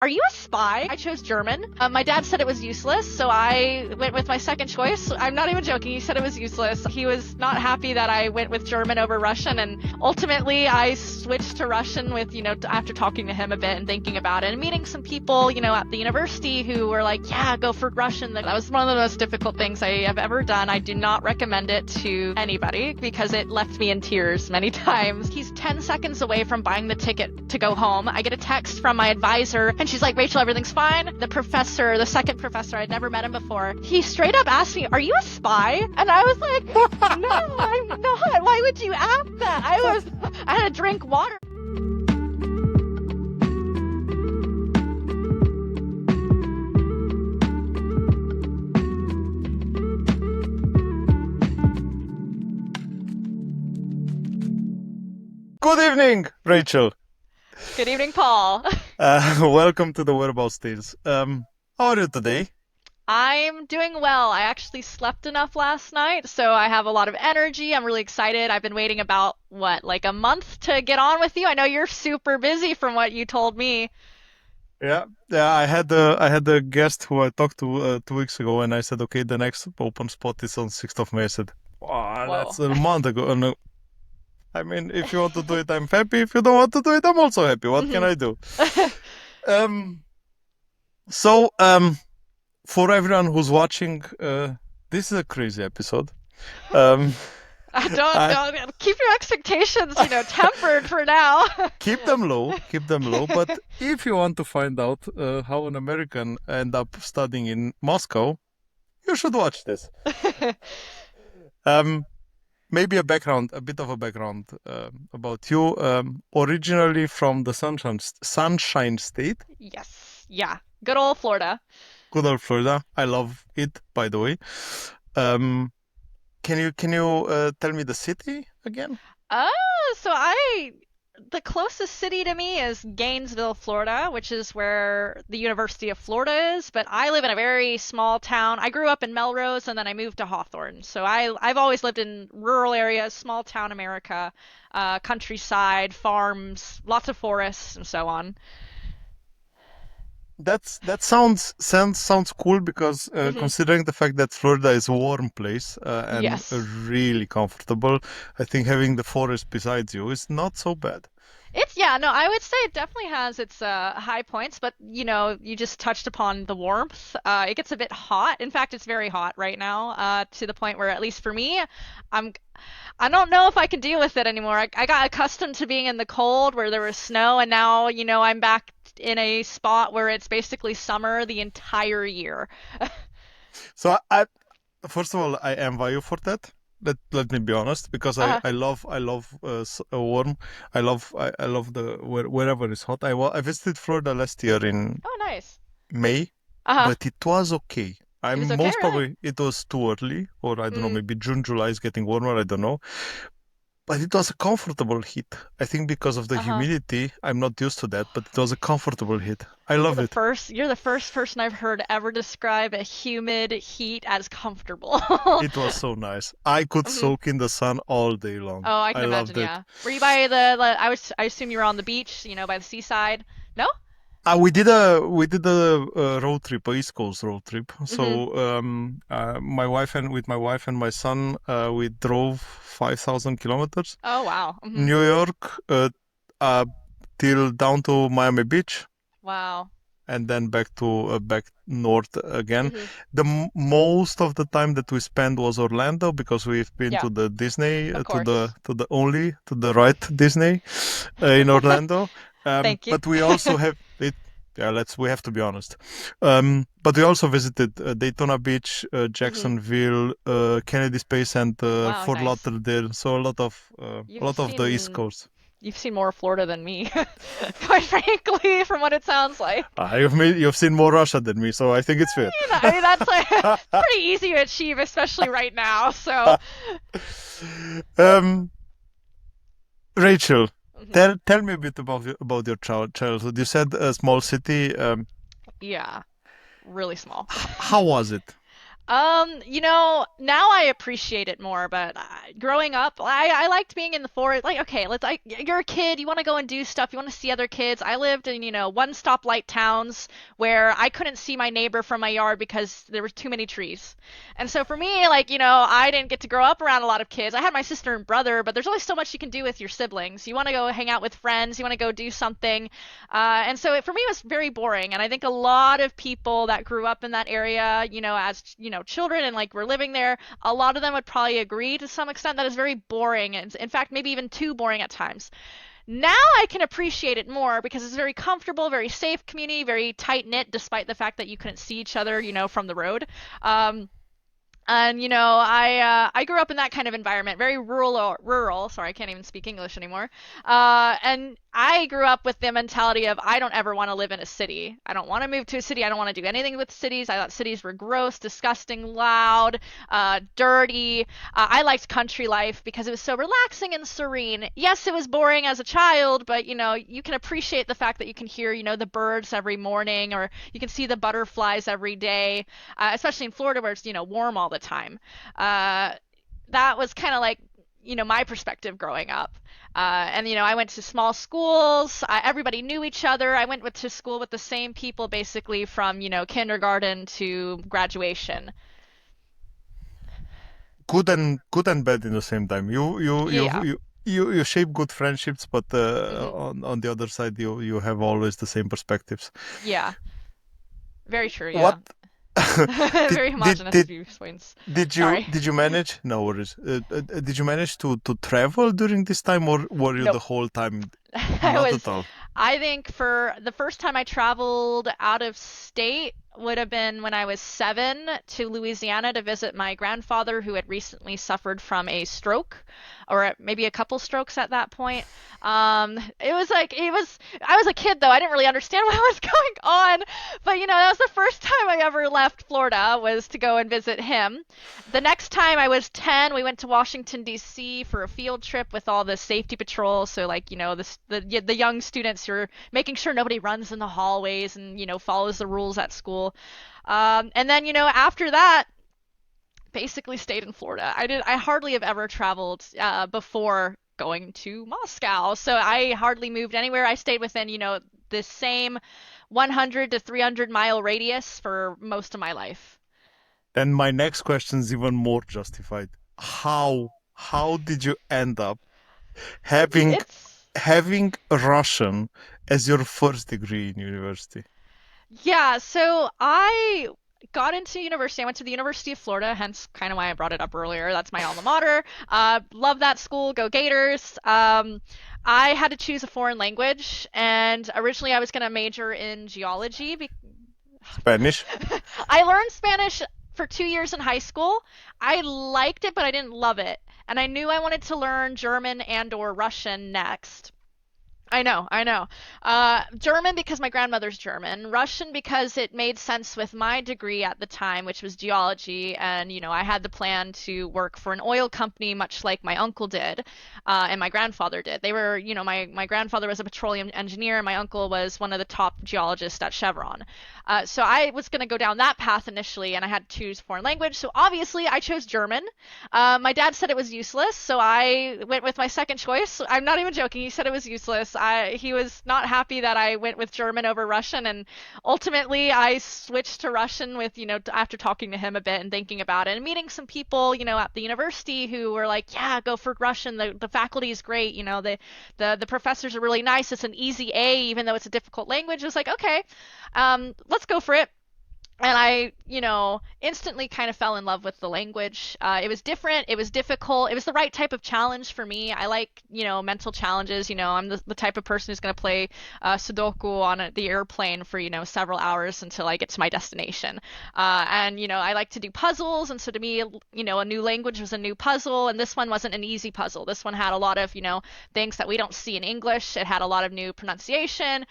Are you a spy? I chose German. My dad said it was useless, so I went with my second choice. I'm not even joking. He said it was useless. He was not happy that I went with German over Russian, and ultimately I switched to Russian with, after talking to him a bit and thinking about it and meeting some people, at the university who were like, yeah, go for Russian. That was one of the most difficult things I have ever done. I do not recommend it to anybody because it left me in tears many times. He's 10 seconds away from buying the ticket to go home. I get a text from my advisor, and she's like, Rachel, everything's fine. The second professor, I'd never met him before, he straight up asked me, are you a spy? And I was like, no, I'm not. Why would you ask that? I had to drink water. Good evening, Rachel. Good evening, Paul. Welcome to the Whereabouts Tales. How are you today? I'm doing well. I actually slept enough last night, so I have a lot of energy. I'm really excited. I've been waiting about, like a month to get on with you. I know you're super busy from what you told me. Yeah. I had a guest who I talked to 2 weeks ago, and I said, okay, the next open spot is on 6th of May. I said, wow, Whoa. that's a month ago. And, I mean, if you want to do it, I'm happy. If you don't want to do it, I'm also happy. What can I do? Um, so, for everyone who's watching, this is a crazy episode. Um, I don't I know. Keep your expectations, tempered for now. keep them low. But if you want to find out how an American end up studying in Moscow, you should watch this. Um, Maybe a bit of a background about you. Originally from the Sunshine State, Yes. Yeah. Good old Florida. good old Florida. I love it, by the way. Um, can you tell me the city again? So the closest city to me is Gainesville, Florida, which is where the University of Florida is, but I live in a very small town. I grew up in Melrose and then I moved to Hawthorne. So I've always lived in rural areas, small town America, countryside, farms, lots of forests and so on. That sounds cool because Hmm. considering the fact that Florida is a warm place and Yes. really comfortable, I think having the forest beside you is not so bad. Yeah, no, I would say it definitely has its high points, but you just touched upon the warmth. It gets a bit hot. In fact, it's very hot right now, to the point where, at least for me, I'm I don't know if I can deal with it anymore. I got accustomed to being in the cold where there was snow, and now, I'm back in a spot where it's basically summer the entire year. So I first of all, I envy you for that. Let me be honest, because I Uh-huh. I love I love warm. I love wherever it's hot. I visited Florida last year in Oh, nice. May, Uh-huh. but it was okay. It I'm was okay, most really? probably it was too early, or I don't know, Mm. maybe June, July is getting warmer. I don't know, but it was a comfortable heat. I think because of the Uh-huh. humidity, I'm not used to that, but it was a comfortable heat. I love it. You're the first person I've heard ever describe a humid heat as comfortable. It was so nice. I could Mhm. soak in the sun all day long. Oh, I I can imagine, loved it. yeah. Were you by I assume you were on the beach, by the seaside? No? We did a road trip, a East Coast road trip. Mhm. So my wife and my son, we drove 5,000 kilometers, Oh, wow. Mhm. New York, uh, till down to Miami Beach, Wow. and then back north again. Mhm. Most of the time that we spent was Orlando because we've been Yeah, to the Disney, of to the course. right Disney in Orlando. Thank you. But we also have it. Yeah, we have to be honest. But we also visited Daytona Beach, Mhm. Jacksonville, Kennedy Space Center, Wow, Fort nice. Lauderdale. So a You've lot of the East seen Coast. you've seen more Florida than me, quite frankly, from what it sounds like. You've seen more Russia than me, so I think it's fair. I mean, that's like pretty easy to achieve, especially right now. So, um, Rachel, mhm. tell me a bit about your childhood. You said a small city. Yeah, really small. How was it? Now I appreciate it more, but growing up, I liked being in the forest. Like, okay, you're a kid, you want to go and do stuff, you want to see other kids. I lived in, one stoplight towns where I couldn't see my neighbor from my yard because there were too many trees. And so for me, like, I didn't get to grow up around a lot of kids. I had my sister and brother, but there's only so much you can do with your siblings. You want to go hang out with friends, you want to go do something. And so for me, it was very boring. And I think a lot of people that grew up in that area, as, children and like were living there, a lot of them would probably agree to some extent that it's very boring. And in fact, maybe even too boring at times. Now I can appreciate it more because it's very comfortable, very safe community, very tight knit, despite the fact that you couldn't see each other, from the road. And I grew up in that kind of environment, very rural. Sorry, I can't even speak English anymore. And I grew up with the mentality of I don't ever want to live in a city. I don't want to move to a city. I don't want to do anything with cities. I thought cities were gross, disgusting, loud, dirty. I liked country life because it was so relaxing and serene. Yes, it was boring as a child, but you can appreciate the fact that you can hear, the birds every morning, or you can see the butterflies every day, especially in Florida where it's, warm all the time. That was kind of like, my perspective growing up. And I went to small schools. Everybody knew each other. I went to school with the same people basically from, kindergarten to graduation. Good and bad in the same time. Yeah. You shape good friendships, but Hmm. on the other side, you have always the same perspectives. Yeah. Very true. What Yeah. did Very did homogenous did viewpoints. did you Sorry. did you manage? No worries. Did you manage to travel during this time, or were you the Nope. whole time? I Not at was, all. I think for the first time I traveled out of state would have been when I was 7 to Louisiana to visit my grandfather who had recently suffered from a stroke, or maybe a couple strokes at that point. I was a kid though. I didn't really understand what was going on, but that was the first time I ever left Florida was to go and visit him. The next time I was 10, we went to Washington, D.C. for a field trip with all the safety patrol. So, like, the young students who are making sure nobody runs in the hallways and, follows the rules at school. And then, after that, basically stayed in Florida. I hardly have ever traveled before going to Moscow. So I hardly moved anywhere. I stayed within, the same 100 to 300-mile radius for most of my life. Then my next question is even more justified. How did you end up having It's having Russian as your first degree in university? Yeah, so I got into university. I went to the University of Florida, hence kind of why I brought it up earlier. That's my alma mater. Love that school. Go Gators. I had to choose a foreign language, and originally I was going to major in geology. Spanish? I learned Spanish for 2 years in high school. I liked it, but I didn't love it. And I knew I wanted to learn German and or Russian next. I know, I know. German because my grandmother's German. Russian because it made sense with my degree at the time, which was geology. And, I had the plan to work for an oil company, much like my uncle did, and my grandfather did. They were, my grandfather was a petroleum engineer, and my uncle was one of the top geologists at Chevron. So I was going to go down that path initially, and I had to choose foreign language. So obviously, I chose German. My dad said it was useless, so I went with my second choice. I'm not even joking. He said it was useless. He was not happy that I went with German over Russian, and ultimately I switched to Russian with, after talking to him a bit and thinking about it and meeting some people, at the university who were like, yeah, go for Russian. The faculty is great. The professors are really nice. It's an easy A, even though it's a difficult language. It was like, okay, let's go for it. And I, instantly kind of fell in love with the language. It was different. It was difficult. It was the right type of challenge for me. I like, mental challenges. I'm the type of person who's going to play Sudoku on the airplane for, several hours until I get to my destination. And, I like to do puzzles. And so to me, a new language was a new puzzle. And this one wasn't an easy puzzle. This one had a lot of, things that we don't see in English. It had a lot of new pronunciation,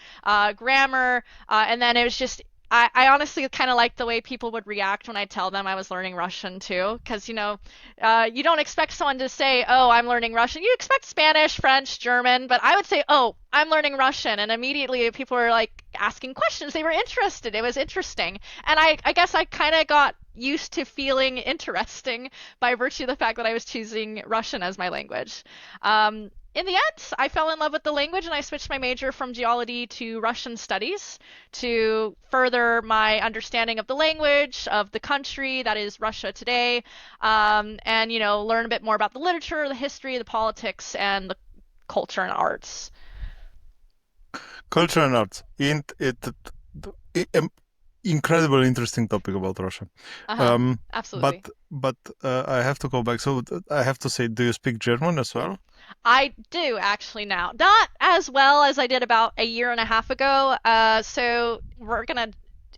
grammar. And then it was just I honestly kind of like the way people would react when I tell them I was learning Russian too, because you don't expect someone to say, "Oh, I'm learning Russian." You expect Spanish, French, German, but I would say, "Oh, I'm learning Russian," and immediately people were like asking questions. They were interested. It was interesting, and I guess I kind of got used to feeling interesting by virtue of the fact that I was choosing Russian as my language. In the end, I fell in love with the language and I switched my major from geology to Russian studies to further my understanding of the language, of the country that is Russia today, and, learn a bit more about the literature, the history, the politics, and the culture and arts. Culture and arts. Incredible interesting topic about Russia. Uh-huh. Um, but Absolutely. I have to go back. So I have to say, do you speak German as well? I do actually now. Not as well as I did about a year and a half ago. So we're gonna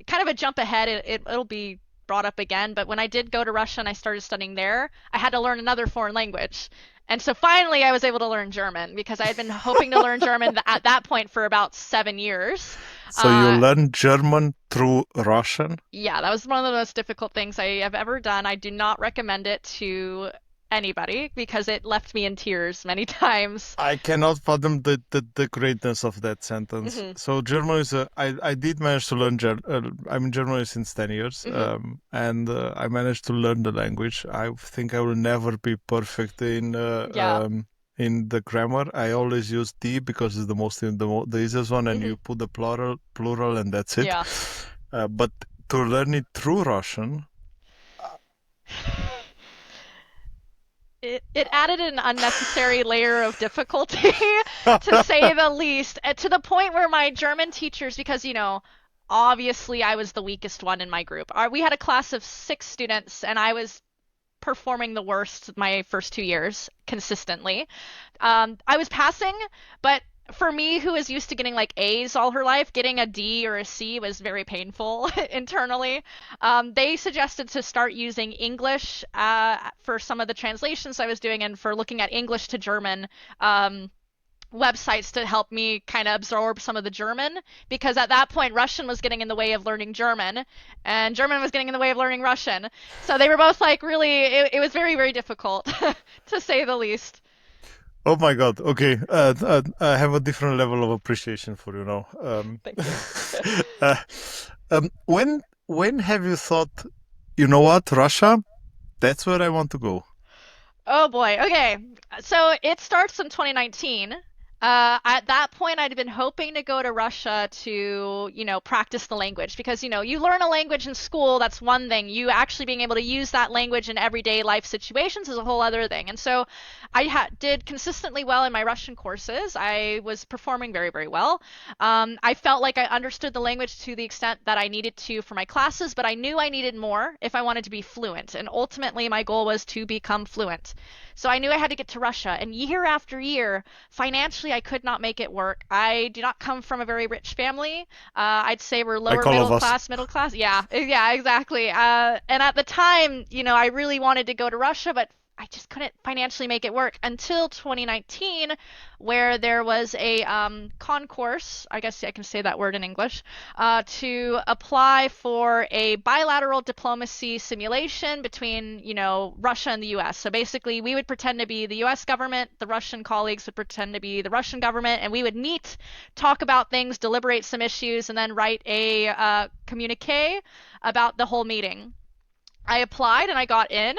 kind of a jump ahead. It'll be brought up again. But when I did go to Russia and I started studying there, I had to learn another foreign language. And so finally, I was able to learn German because I had been hoping to learn German at that point for about 7 years. So you Uh, learn German through Russian? yeah, that was one of the most difficult things I have ever done. I do not recommend it to anybody because it left me in tears many times. I cannot fathom the greatness of that sentence. Hmm. So German is I did manage to learn I'm in Germany since 10 years, Hmm. and I managed to learn the language. I think I will never be perfect Yeah. in the grammar. I always use the because it's the easiest one, and Hmm. you put the plural, and that's it. Yeah. But to learn it through Russian, It added an unnecessary layer of difficulty, to say the least, to the point where my German teachers, because, obviously I was the weakest one in my group. We had a class of 6 students, and I was performing the worst my first 2 years consistently. I was passing, but for me, who is used to getting like A's all her life, getting a D or a C was very painful internally. They suggested to start using English for some of the translations I was doing and for looking at English to German websites to help me kind of absorb some of the German because at that point Russian was getting in the way of learning German and German was getting in the way of learning Russian. So they were both like really, it was very, very difficult to say the least. oh my God. Okay. I have a different level of appreciation for you now. Thank you. uh, when have you thought, you know what, Russia? That's where I want to go. Oh boy. Okay. So it starts in 2019. At that point, I'd been hoping to go to Russia to, practice the language because, you learn a language in school, that's one thing. You actually being able to use that language in everyday life situations is a whole other thing. And so did consistently well in my Russian courses. I was performing very, very well. I felt like I understood the language to the extent that I needed to for my classes, but I knew I needed more if I wanted to be fluent. And ultimately, my goal was to become fluent. So I knew I had to get to Russia. And year after year, financially, I could not make it work. I do not come from a very rich family. I'd say we're Like lower all of us. middle class. Yeah, yeah, exactly. And at the time, I really wanted to go to Russia, but I just couldn't financially make it work until 2019, where there was a concourse, I guess I can say that word in English, to apply for a bilateral diplomacy simulation between, Russia and the US. So basically, we would pretend to be the US government, the Russian colleagues would pretend to be the Russian government, and we would meet, talk about things, deliberate some issues, and then write a communique about the whole meeting. I applied and I got in,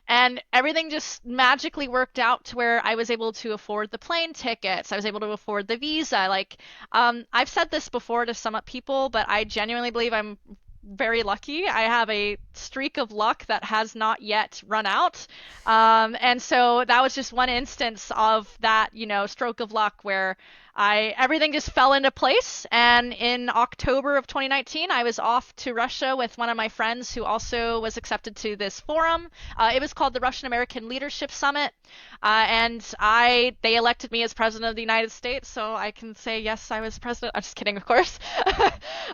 and everything just magically worked out to where I was able to afford the plane tickets. I was able to afford the visa. Like, I've said this before to some people, but I genuinely believe I'm very lucky. I have a streak of luck that has not yet run out. And so that was just one instance of that, stroke of luck where everything just fell into place. And in October of 2019, I was off to Russia with one of my friends who also was accepted to this forum. It was called the Russian American Leadership Summit. And they elected me as president of the United States, so I can say yes, I was president. I'm just kidding, of course.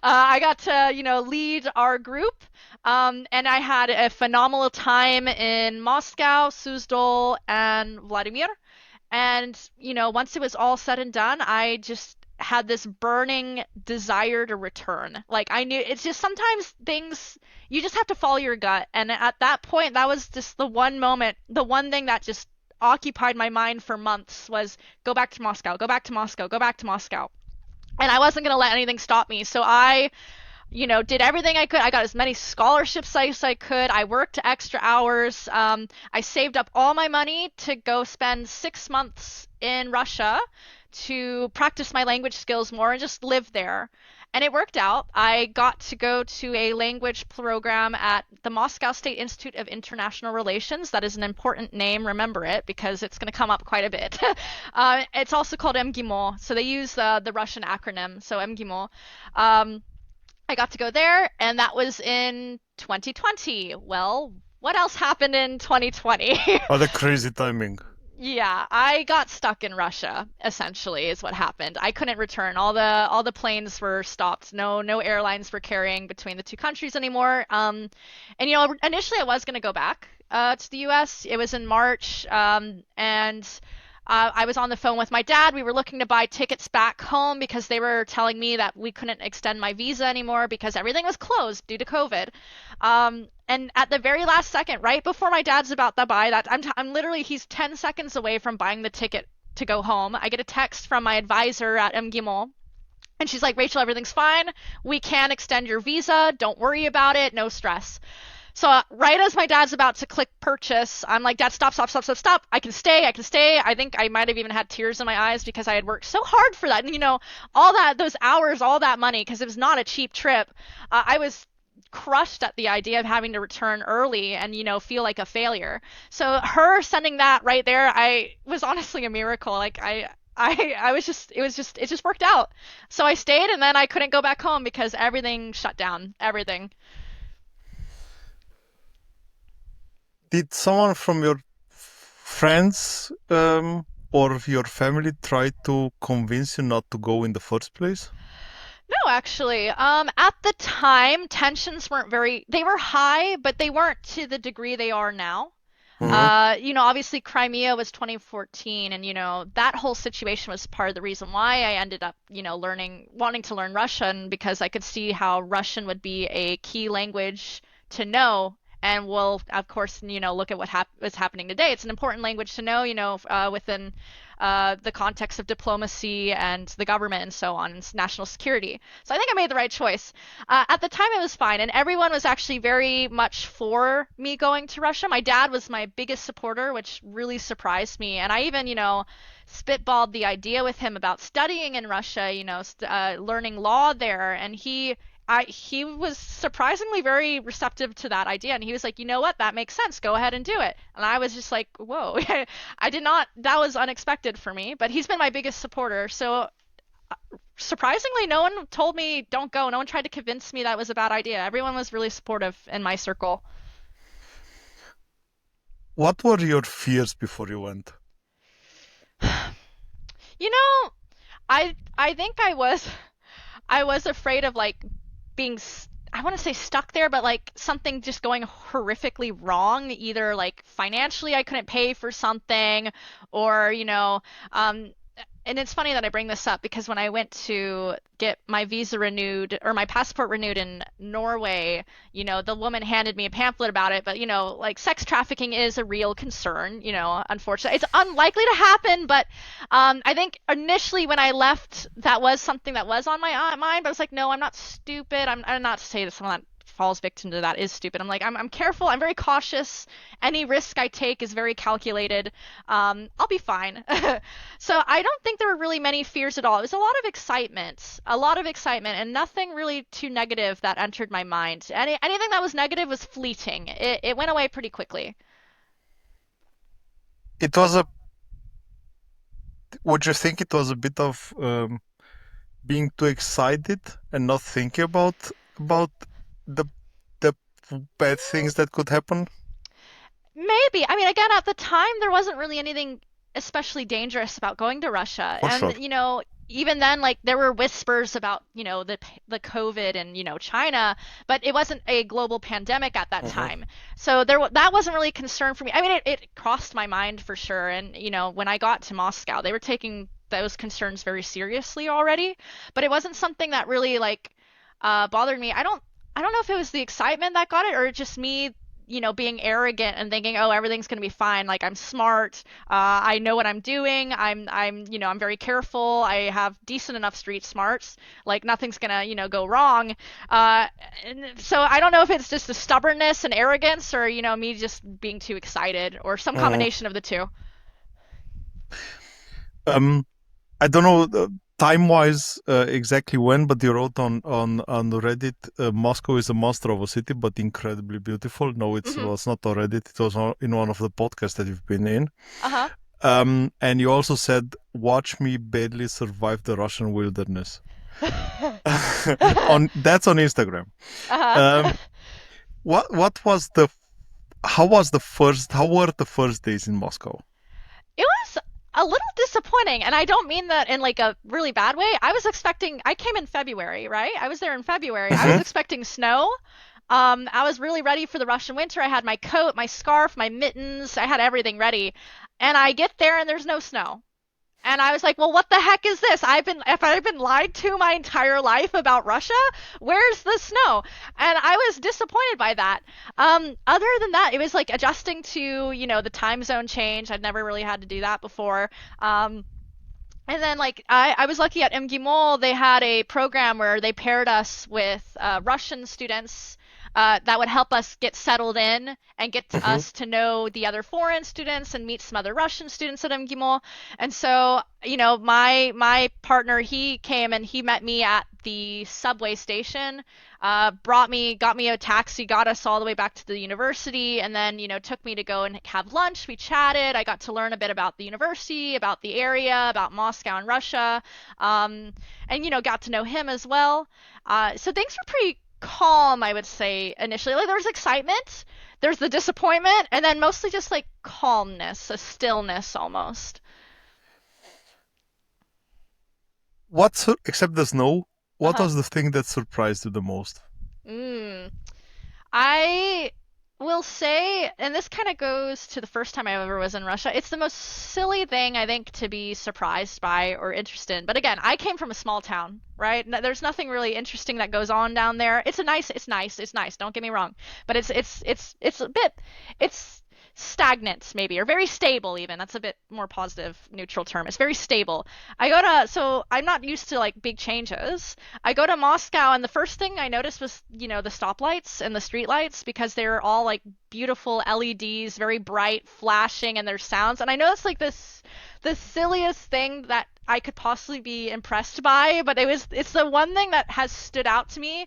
I got to, lead our group, and I had a phenomenal time in Moscow, Suzdal, and Vladimir. And, once it was all said and done, I just had this burning desire to return. Like I knew it's just sometimes things you just have to follow your gut. And at that point, that was just the one moment, the one thing that just occupied my mind for months was go back to Moscow, go back to Moscow, go back to Moscow. And I wasn't going to let anything stop me. So I did everything I could. I got as many scholarships as I could. I worked extra hours. I saved up all my money to go spend 6 months in Russia to practice my language skills more and just live there. And it worked out. I got to go to a language program at the Moscow State Institute of International Relations. That is an important name. Remember it because it's going to come up quite a bit. It's also called MGIMO. So they use the Russian acronym. So MGIMO. I got to go there, and that was in 2020. Well, what else happened in 2020? What a crazy timing. Yeah, I got stuck in Russia, essentially, is what happened. I couldn't return. All the planes were stopped. No airlines were carrying between the two countries anymore. And initially I was going to go back to the US. It was in March, and I was on the phone with my dad. We were looking to buy tickets back home because they were telling me that we couldn't extend my visa anymore because everything was closed due to COVID. And at the very last second, right before my dad's about to buy that, I'm literally, he's 10 seconds away from buying the ticket to go home. I get a text from my advisor at MGIMO. And she's like, Rachel, everything's fine. We can extend your visa. Don't worry about it. No stress. So right as my dad's about to click purchase, I'm like, Dad, stop. I can stay. I think I might have even had tears in my eyes because I had worked so hard for that. And, all that, those hours, all that money, because it was not a cheap trip. I was crushed at the idea of having to return early and, feel like a failure. So her sending that right there, I was honestly a miracle. Like it just worked out. So I stayed and then I couldn't go back home because everything shut down. Everything. Did someone from your friends or your family try to convince you not to go in the first place? No, actually. At the time, tensions they were high, but they weren't to the degree they are now. Obviously Crimea was 2014 and, that whole situation was part of the reason why I ended up, wanting to learn Russian because I could see how Russian would be a key language to know. And we'll, of course, look at what's happening today. It's an important language to know, within the context of diplomacy and the government and so on, and national security. So I think I made the right choice. At the time, it was fine, and everyone was actually very much for me going to Russia. My dad was my biggest supporter, which really surprised me. And I even, spitballed the idea with him about studying in Russia, learning law there, and he was surprisingly very receptive to that idea. And he was like, you know what? That makes sense. Go ahead and do it. And I was just like, whoa, that was unexpected for me. But he's been my biggest supporter. So surprisingly, no one told me don't go. No one tried to convince me that was a bad idea. Everyone was really supportive in my circle. What were your fears before you went? I think I was afraid of being, I want to say stuck there, but something just going horrifically wrong, either financially I couldn't pay for something or, and it's funny that I bring this up because when I went to get my visa renewed or my passport renewed in Norway, the woman handed me a pamphlet about it, but sex trafficking is a real concern, unfortunately. It's unlikely to happen, but I think initially when I left, that was something that was on my mind, but I was like, no, I'm not stupid. I'm not to say that someone that falls victim to that is stupid. I'm careful. I'm very cautious. Any risk I take is very calculated. I'll be fine. So I don't think there were really many fears at all. It was a lot of excitement, and nothing really too negative that entered my mind. Anything that was negative was fleeting. It went away pretty quickly. Would you think it was a bit of being too excited and not thinking about the bad things that could happen? Maybe. I mean, again, at the time, there wasn't really anything especially dangerous about going to Russia. For sure. And, even then, there were whispers about, the COVID and, China, but it wasn't a global pandemic at that time. So that wasn't really a concern for me. I mean, it crossed my mind for sure. And, when I got to Moscow, they were taking those concerns very seriously already. But it wasn't something that really like bothered me. I don't know if it was the excitement that got it or just me, being arrogant and thinking, oh, everything's going to be fine. Like I'm smart. I know what I'm doing. I'm very careful. I have decent enough street smarts. Like nothing's going to, go wrong. And so I don't know if it's just the stubbornness and arrogance or, me just being too excited or some Mm. combination of the two. I don't know time-wise exactly when, but you wrote on Reddit, Moscow is a monster of a city, but incredibly beautiful. No, it Hmm. was not on Reddit. It was in one of the podcasts that you've been in. Uh-huh. And you also said, "Watch me barely survive the Russian wilderness." That's on Instagram. Uh-huh. Um, what was how were the first days in Moscow? It was a little disappointing, and I don't mean that in like a really bad way. I came in February, right? I was there in February. I was Hmm. expecting snow. I was really ready for the Russian winter. I had my coat, my scarf, my mittens. I had everything ready. And I get there and there's no snow. And I was like, well, what the heck is this? If I've been lied to my entire life about Russia, where's the snow? And I was disappointed by that. Other than that, it was like adjusting to, the time zone change. I'd never really had to do that before. And then like I was lucky at MGIMO, they had a program where they paired us with Russian students that would help us get settled in and get to Hmm. us to know the other foreign students and meet some other Russian students at MGIMO. And so, my partner, he came and he met me at the subway station, got me a taxi, got us all the way back to the university, and then, took me to go and have lunch. We chatted. I got to learn a bit about the university, about the area, about Moscow and Russia, and, got to know him as well. So things were pretty calm, I would say, initially. Like, there was excitement, there's the disappointment, and then mostly just like calmness, a stillness almost. Except the snow, what Uh-huh. was the thing that surprised you the most? Mm. I will say, and this kind of goes to the first time I ever was in Russia, it's the most silly thing I think to be surprised by or interested in. But again, I came from a small town, right? There's nothing really interesting that goes on down there. It's nice. Don't get me wrong, but it's a bit, it's stagnant maybe, or very stable even. That's a bit more positive, neutral term. It's very stable. So I'm not used to like big changes. I go to Moscow, and the first thing I noticed was, the stoplights and the streetlights because they're all like beautiful LEDs, very bright, flashing, and there's sounds. And I know it's like the silliest thing that I could possibly be impressed by, but it's the one thing that has stood out to me.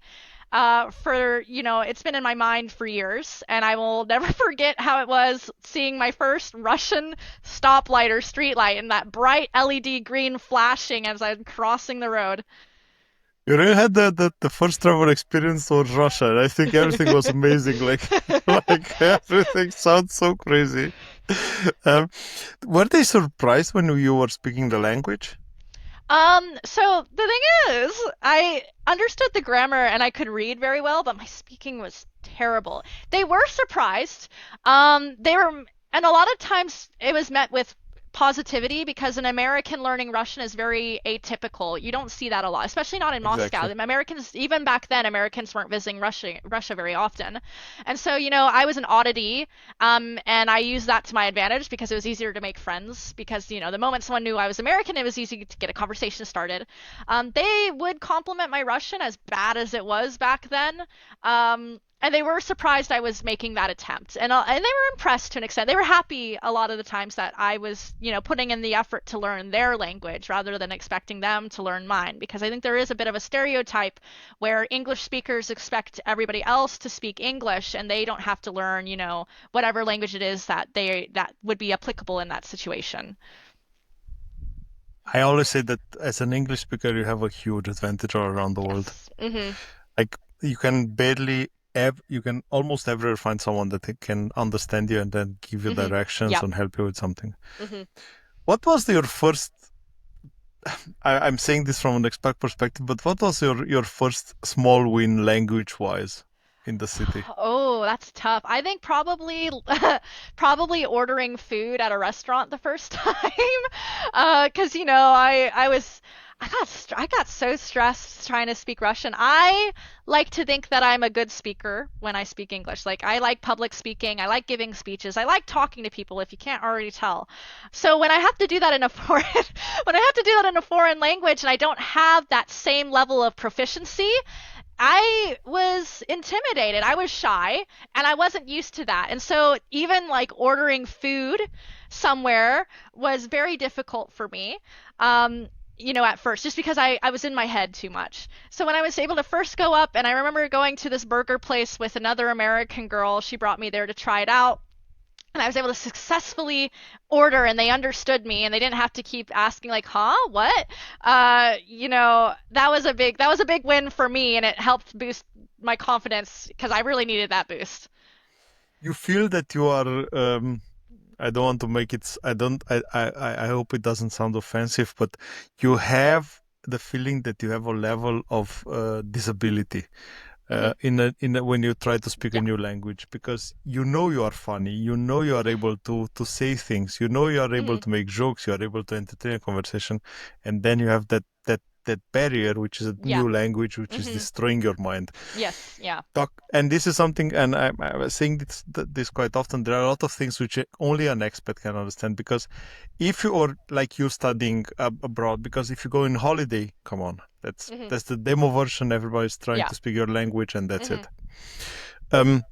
It's been in my mind for years, and I will never forget how it was seeing my first Russian stoplight or streetlight and that bright LED green flashing as I'm crossing the road. You really had the first travel experience towards Russia, and I think everything was amazing. Like, like everything sounds so crazy. Um, were they surprised when you were speaking the language? So the thing is, I understood the grammar and I could read very well, but my speaking was terrible. They were surprised. And a lot of times it was met with positivity because an American learning Russian is very atypical. You don't see that a lot, especially not in Moscow. Exactly. The Americans, even back then, Americans weren't visiting Russia very often. And so, I was an oddity, and I used that to my advantage because it was easier to make friends. Because, the moment someone knew I was American, it was easy to get a conversation started. They would compliment my Russian as bad as it was back then. And they were surprised I was making that attempt, and they were impressed to an extent. They were happy a lot of the times that I was, putting in the effort to learn their language rather than expecting them to learn mine. Because I think there is a bit of a stereotype where English speakers expect everybody else to speak English, and they don't have to learn, whatever language it is that would be applicable in that situation. I always say that as an English speaker, you have a huge advantage all around the world. Yes. Mhm. Like you can almost ever find someone that can understand you and then give you Mhm. directions Yep. and help you with something. Mhm. What was your first? I'm saying this from an expert perspective, but what was your first small win language wise? in the city? Oh, that's tough. I think probably probably ordering food at a restaurant the first time. 'Cause I got so stressed trying to speak Russian. I like to think that I'm a good speaker when I speak English. Like I like public speaking, I like giving speeches, I like talking to people if you can't already tell. So when I have to do that in a foreign when I have to do that in a foreign language and I don't have that same level of proficiency, I was intimidated. I was shy and I wasn't used to that. And so even like ordering food somewhere was very difficult for me. Um, at first, just because I was in my head too much. So when I was able to first go up, and I remember going to this burger place with another American girl, she brought me there to try it out. And I was able to successfully order and they understood me and they didn't have to keep asking like, huh, what? That was a big win for me and it helped boost my confidence because I really needed that boost. You feel that you are, I don't want to make it, I don't, I hope it doesn't sound offensive, but you have the feeling that you have a level of disability. Hmm. When you try to speak a Yeah. new language, because you are funny, you are able to say things, you are able Hmm. to make jokes, you are able to entertain a conversation, and then you have that barrier, which is a Yeah. new language, which is Hmm. destroying your mind. Yes. Yeah. And this is something, and I was saying this quite often. There are a lot of things which only an expert can understand, because if you are like you studying abroad, because if you go on holiday, come on, Hmm. that's the demo version. Everybody's trying Yeah. to speak your language, and that's Hmm. it. Um,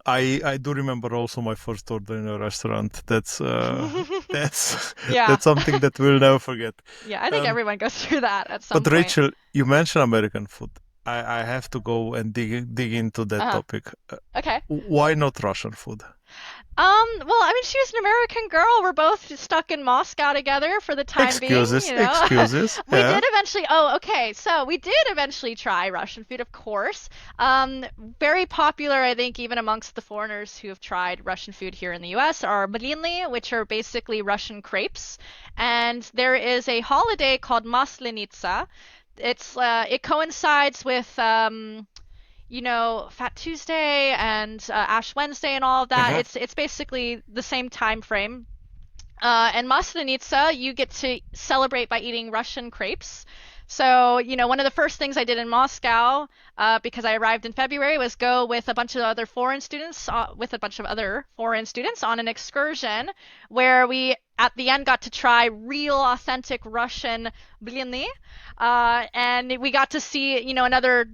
I do remember also my first order in a restaurant. That's Yeah. that's something that we'll never forget. Yeah. I think Um, everyone goes through that at some but point. Rachel, you mentioned American food. I have to go and dig into that Uh-huh. topic. Okay. Why not Russian food? Well, I mean, she was an American girl. We're both stuck in Moscow together for the time being, Excuses, excuses. We Yeah. did eventually, oh, okay, so we did eventually try Russian food, of course. Um, Very popular, I think, even amongst the foreigners who have tried Russian food here in the US are blini, which are basically Russian crepes. And there is a holiday called Maslenitsa. It coincides with Fat Tuesday and Ash Wednesday and all of that. Uh-huh. It's basically the same time frame. And Maslenitsa, you get to celebrate by eating Russian crepes. So, one of the first things I did in Moscow, because I arrived in February, was go with a bunch of other foreign students, on an excursion where we, at the end, got to try real, authentic Russian blini. And we got to see, another,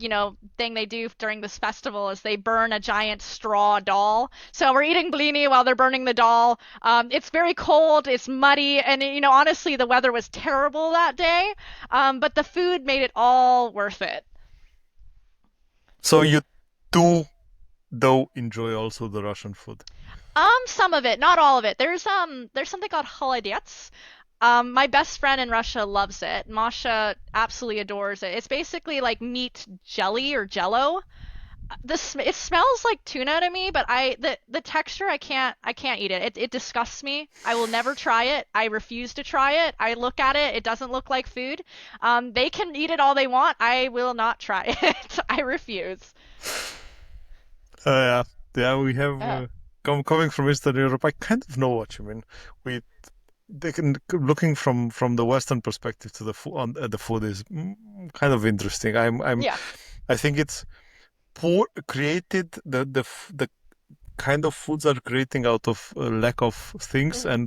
thing they do during this festival is they burn a giant straw doll. So we're eating blini while they're burning the doll. It's very cold, it's muddy, and honestly, the weather was terrible that day. But the food made it all worth it. So you do, though, enjoy also the Russian food. Some of it, not all of it. There's something called holodets. My best friend in Russia loves it. Masha absolutely adores it. It's basically like meat jelly or jello. It smells like tuna to me, but the texture I can't eat it. It disgusts me. I will never try it. I refuse to try it. I look at it. It doesn't look like food. They can eat it all they want. I will not try it. I refuse. Yeah, yeah, we have Uh, coming from Eastern Europe. I kind of know what you mean. We looking from the Western perspective to the food on the food is kind of interesting. yeah. I think it's poor created the kind of foods are creating out of lack of things, Hmm.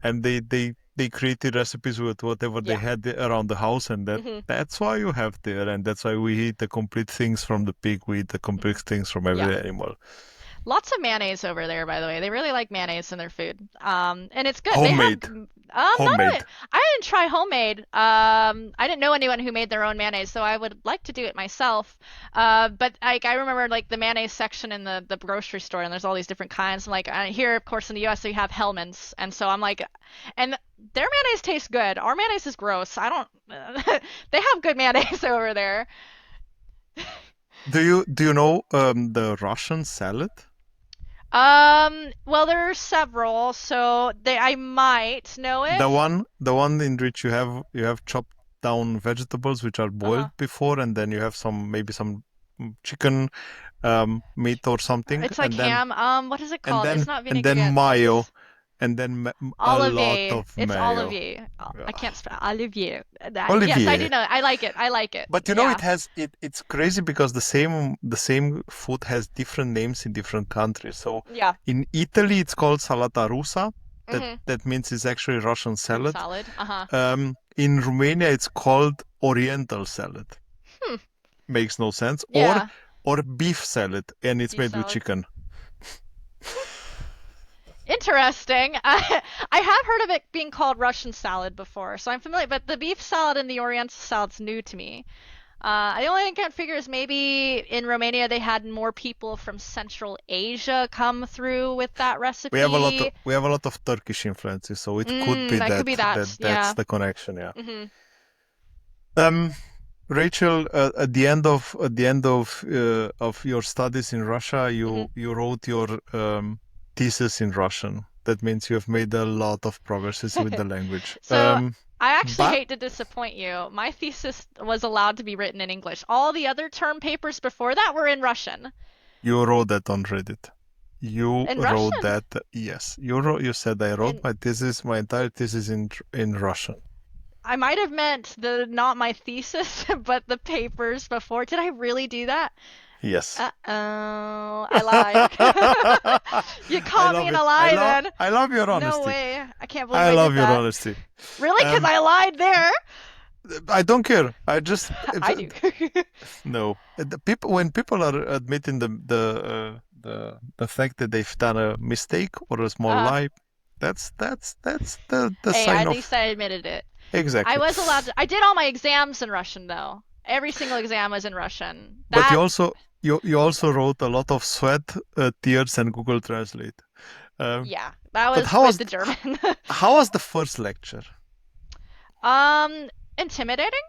and they created recipes with whatever they Yeah. had around the house, and Hmm. that's why you have there, and that's why we eat the complete things from the pig, we eat the complete Hmm. things from Yeah. every animal. Lots of mayonnaise over there, by the way. They really like mayonnaise in their food. And it's good. They have Homemade, not homemade. I didn't try homemade. I didn't know anyone who made their own mayonnaise, so I would like to do it myself. But like I remember like the mayonnaise section in the grocery store, and there's all these different kinds. And like here, of course, in the U.S. we have Hellman's, and so I'm like, and their mayonnaise tastes good. Our mayonnaise is gross. I don't. They have good mayonnaise over there. Do you know the Russian salad? Well, there are several, so I might know it. The one in which you have chopped down vegetables which are Uh-huh. boiled before, and then you have maybe some chicken, meat or something, It's like ham. What is it and called? It's then not and then vinaigrette. mayo, It's and then a lot Olivier. of It's mayo. Olivier. I Yeah. can't spell Olivier. Yes, I do Olivier. know. I like it. I like it. But Yeah. it's crazy because the same food has different names in different countries. So Yeah. in Italy it's called salata russa. That Mhm. that means it's actually Russian Fruit salad. salad. Uh-huh. In Romania it's called Oriental salad. Hmm. Makes no sense. Yeah. Or beef salad, and it's Beef made with salad. chicken. Interesting. I have heard of it being called Russian salad before, so I'm familiar. But the beef salad and the Oriental salad's new to me. The only thing I can't figure is maybe in Romania they had more people from Central Asia come through with that recipe. We have a lot of Turkish influences, so it could be That could that be that. that's Yeah. the connection. Yeah. Hmm. Um, Rachel, at the end of your studies in Russia, Hmm. you wrote your thesis in Russian. That means you have made a lot of progresses with the language. So I actually But hate to disappoint you. My thesis was allowed to be written in English. All the other term papers before that were in Russian. you wrote that on Reddit. You In wrote Russian? that, yes. You said I wrote In my entire thesis in Russian. I might have meant the not my thesis, but the papers before. Did I really do that? Yes. Uh-oh, I lied. You I caught me love in a it. lie then. I love your No honesty. way. I can't believe I I love did your that. honesty. Really? Because Um, I lied there? I don't care. I just I do. no. The people when people are admitting the fact that they've done a mistake or a small uh, lie, that's the hey, sign at of least I admitted it. I exactly. was allowed to. I did all my exams in Russian though. Every single exam was in Russian. But That, you also wrote a lot of sweat, tears, and Google Translate. Um, yeah, that but was with the German. how was the first lecture? Intimidating.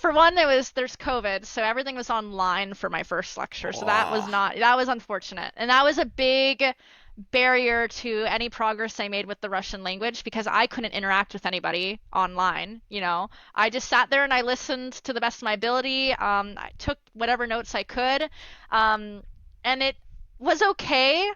For one, there's COVID, so everything was online for my first lecture. So Oh, that was unfortunate. And that was a big barrier to any progress I made with the Russian language because I couldn't interact with anybody online. I just sat there and I listened to the best of my ability. I took whatever notes I could. And it was okay,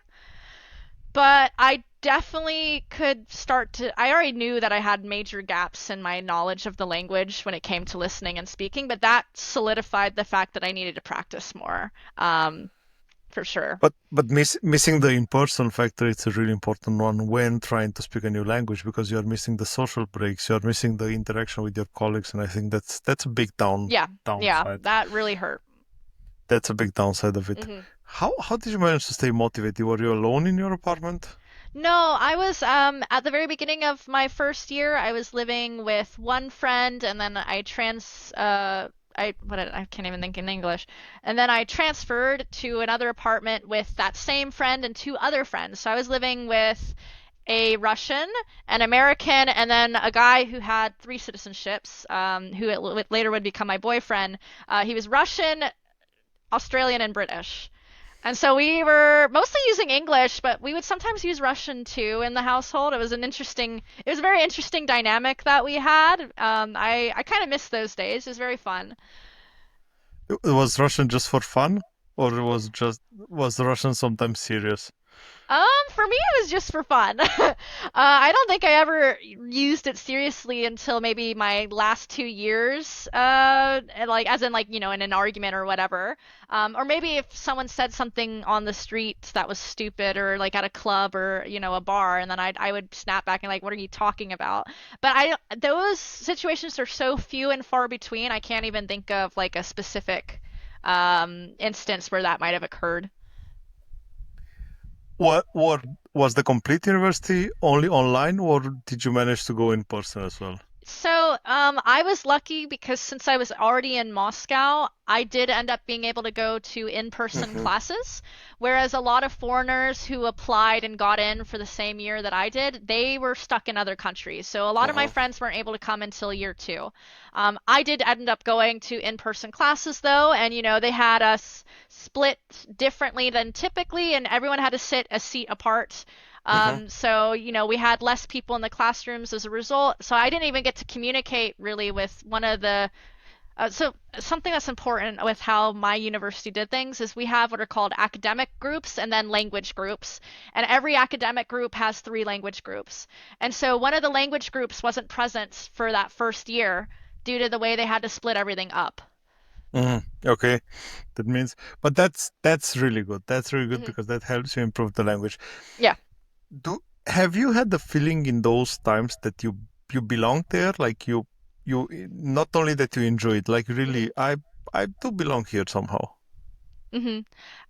but I definitely could start to. I already knew that I had major gaps in my knowledge of the language when it came to listening and speaking, but that solidified the fact that I needed to practice more, for sure. but missing the in-person factor, it's a really important one when trying to speak a new language because you're missing the social breaks, you're missing the interaction with your colleagues, and I think that's a big Yeah, yeah, downside. that really hurt. That's a big downside of it. Hmm. How did you manage to stay motivated? Were you alone in your apartment? No, I was at the very beginning of my first year, I was living with one friend and then I can't even think in English. And then I transferred to another apartment with that same friend and two other friends. So I was living with a Russian, an American, and then a guy who had three citizenships, later would become my boyfriend. He was Russian, Australian, and British. And so we were mostly using English, but we would sometimes use Russian too in the household. It was a very interesting dynamic that we had. I kind of miss those days. It was very fun. Was Russian just for fun, or was Russian sometimes serious? For me, it was just for fun. I don't think I ever used it seriously until maybe my last 2 years, and like as in like in an argument or whatever. Or maybe if someone said something on the street that was stupid, or like at a club or a bar, and then I would snap back and like, what are you talking about? But those situations are so few and far between. I can't even think of like a specific instance where that might have occurred. What was the complete university only online, or did you manage to go in person as well? So, I was lucky because since I was already in Moscow, I did end up being able to go to in-person Hmm. classes, whereas a lot of foreigners who applied and got in for the same year that I did, they were stuck in other countries. So a lot of my Hmm. friends weren't able to come until year two. I did end up going to in-person classes though, and they had us split differently than typically, and everyone had to sit a seat apart. Hmm. So we had less people in the classrooms as a result. So I didn't even get to communicate really with one of the So something that's important with how my university did things is we have what are called academic groups and then language groups. And every academic group has three language groups. And so one of the language groups wasn't present for that first year due to the way they had to split everything up. Okay, that means, but that's really good. That's really good Hmm. because that helps you improve the language. Yeah. Do have you had the feeling in those times that you belong there? Like you not only that you enjoy it, like Hmm. really, I do belong here somehow. Hmm.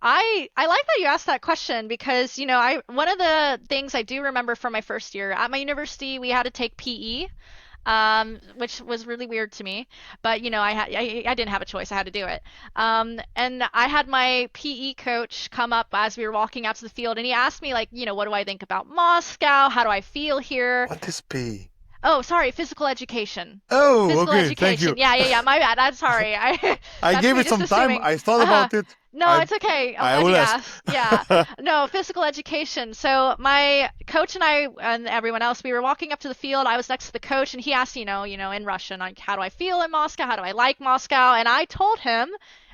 I like that you asked that question because, I one of the things I do remember from my first year at my university, we had to take PE, which was really weird to me. But I didn't have a choice. I had to do it. And I had my PE coach come up as we were walking out to the field, and he asked me like, what do I think about Moscow? How do I feel here? What is P? Oh, sorry, physical education. Oh, Physical okay, thank education. you. Yeah, yeah, yeah. My bad. I'm sorry. I I That's gave me it just some time. assuming. I thought Uh-huh. about it. No, I it's okay. I'm I glad will you ask. asked. Yeah. No, physical education. So my coach and I and everyone else, we were walking up to the field. I was next to the coach, and he asked, in Russian, like, how do I feel in Moscow? How do I like Moscow? And I told him,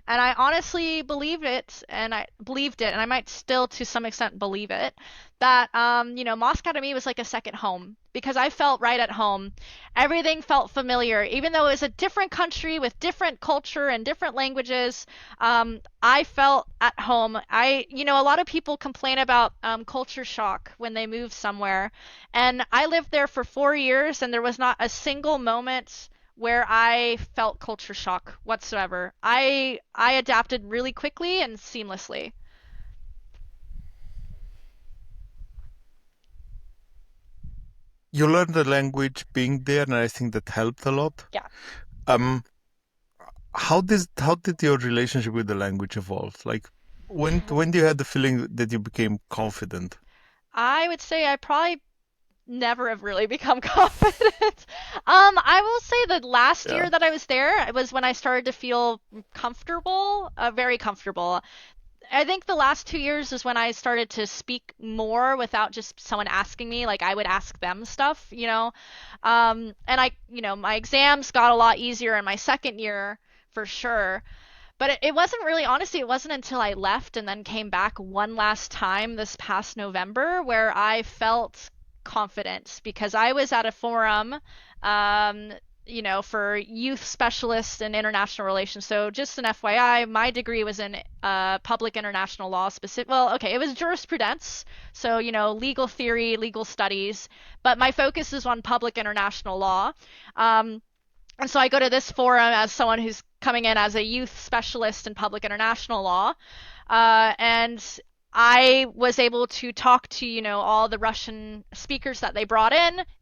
and I honestly believed it, and I might still to some extent believe it, that Moscow to me was like a second home because I felt right at home. Everything felt familiar, even though it was a different country with different culture and different languages. I felt at home. A lot of people complain about culture shock when they move somewhere, and I lived there for 4 years, and there was not a single moment where I felt culture shock whatsoever. I adapted really quickly and seamlessly. You learn the language being there, and I think that helped a lot. Yeah. Um, how did your relationship with the language evolve? Like when you had the feeling that you became confident? I would say I probably never have really become confident. I will say the last Yeah. year that I was there, it was when I started to feel comfortable, very comfortable. I think the last 2 years is when I started to speak more without just someone asking me. Like I would ask them stuff. And my exams got a lot easier in my second year for sure. But it wasn't really, honestly, it wasn't until I left and then came back one last time this past November where I felt confident because I was at a forum, um, for youth specialists in international relations. So just an FYI, my degree was in public international law specific. Well, okay, it was jurisprudence, so legal theory, legal studies, but my focus is on public international law. Um, and so I go to this forum as someone who's coming in as a youth specialist in public international law. And I was able to talk to, all the Russian speakers that they brought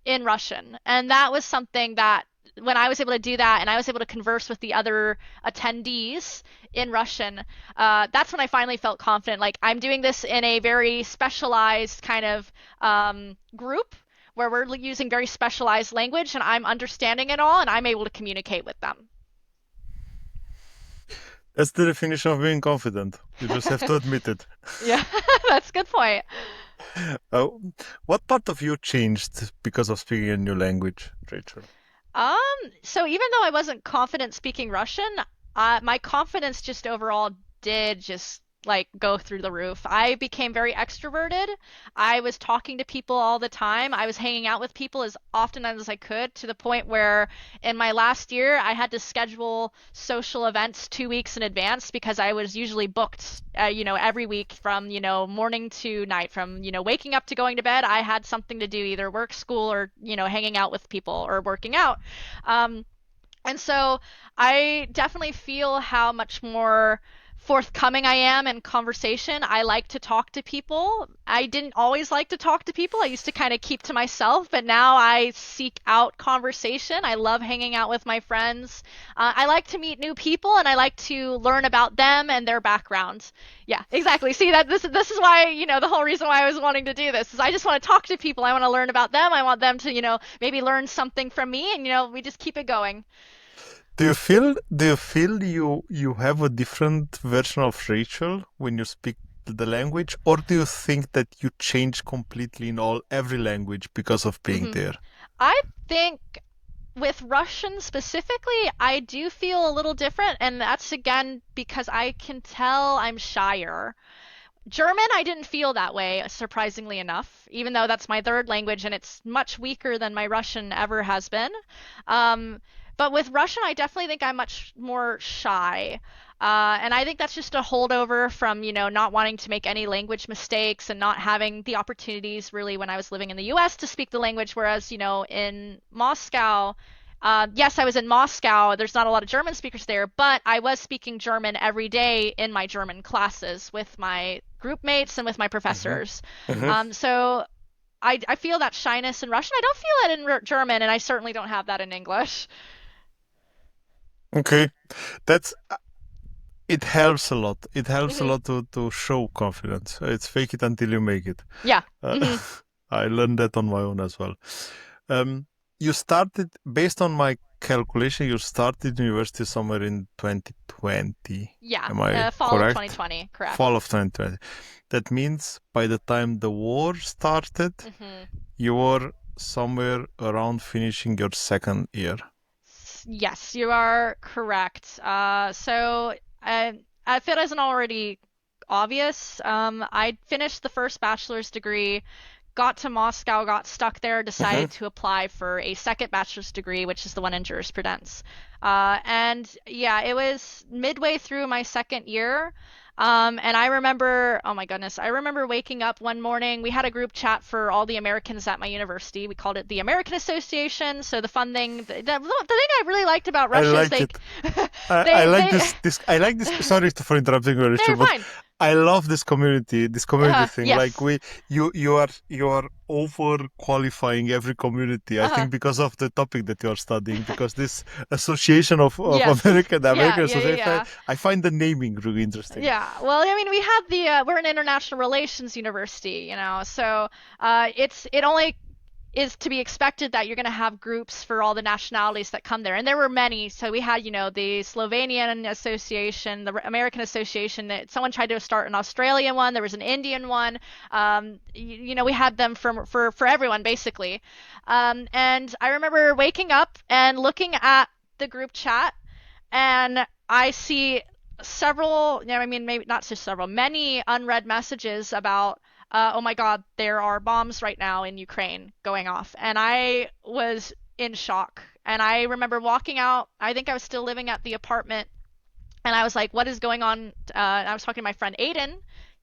in Russian. And that was something that when I was able to do that and I was able to converse with the other attendees in Russian, that's when I finally felt confident. Like I'm doing this in a very specialized kind of group where we're using very specialized language and I'm understanding it all and I'm able to communicate with them. That's the definition of being confident. You just have to admit it. Yeah, that's a good point. Uh, what part of you changed because of speaking a new language, Rachel? Um, so even though I wasn't confident speaking Russian, my confidence just overall did just like go through the roof. I became very extroverted. I was talking to people all the time. I was hanging out with people as often as I could to the point where in my last year I had to schedule social events 2 weeks in advance because I was usually booked, every week from, morning to night, from, waking up to going to bed. I had something to do, either work, school, or, hanging out with people or working out. Um, and so I definitely feel how much more forthcoming I am in conversation. I like to talk to people. I didn't always like to talk to people. I used to kind of keep to myself, but now I seek out conversation. I love hanging out with my friends. I like to meet new people and I like to learn about them and their backgrounds. Yeah, exactly. See that this is why, the whole reason why I was wanting to do this is I just want to talk to people. I want to learn about them. I want them to, maybe learn something from me and we just keep it going. Do you feel you have a different version of Rachel when you speak the language, or do you think that you change completely in every language because of being Hmm. there? I think with Russian specifically, I do feel a little different, and that's again because I can tell I'm shyer. German, I didn't feel that way, surprisingly enough, even though that's my third language and it's much weaker than my Russian ever has been. Um, but with Russian, I definitely think I'm much more shy. And I think that's just a holdover from, not wanting to make any language mistakes and not having the opportunities really when I was living in the US to speak the language. Whereas, in Moscow, yes, I was in Moscow. There's not a lot of German speakers there, but I was speaking German every day in my German classes with my group mates and with my Hmm. professors. Hmm. So I feel that shyness in Russian. I don't feel it in German, and I certainly don't have that in English. Okay, that's it helps a lot. It helps a Hmm. lot to show confidence. It's fake it until you make it. Yeah. Uh, Hmm. I learned that on my own as well. Um, you started, based on my calculation, you started university somewhere in 2020. Yeah. Am I Fall of correct? 2020. Correct. Fall of 2020. That means by the time the war started, Hmm. you were somewhere around finishing your second year. Yes, you are correct. If it isn't already obvious, I finished the first bachelor's degree, got to Moscow, got stuck there, Hmm. decided to apply for a second bachelor's degree, which is the one in jurisprudence. And yeah, it was midway through my second year. And I remember, oh my goodness, I remember waking up one morning. We had a group chat for all the Americans at my university. We called it the American Association. So the fun thing, the thing I really liked about I Russia is like they, it. I like they, this. I like this. Sorry for interrupting you, they're Rachel, but fine. I love this community thing. Like Yes. you are over qualifying every community. I Uh-huh. think because of the topic that you are studying, because this association of Yes. The Yeah, American yeah, yeah, Association, yeah. I find the naming really interesting. Yeah, well, I mean, we had we're an international relations university, so it only is to be expected that you're going to have groups for all the nationalities that come there, and there were many. So we had, the Slovenian Association, the American Association. That someone tried to start an Australian one. There was an Indian one. We had them for everyone basically. And I remember waking up and looking at the group chat and I see several, I mean, maybe not just several, many unread messages about, oh my God, there are bombs right now in Ukraine going off. And I was in shock. And I remember walking out, I think I was still living at the apartment, and I was like, what is going on? And I was talking to my friend Aiden.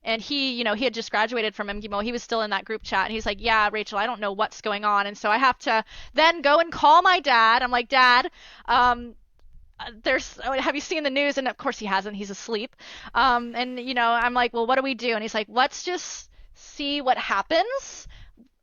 And he had just graduated from MGIMO. He was still in that group chat. And he's like, yeah, Rachel, I don't know what's going on. And so I have to then go and call my dad. I'm like, Dad, um, have you seen the news? And of course he hasn't, he's asleep. And I'm like, well, what do we do? And he's like, let's just see what happens.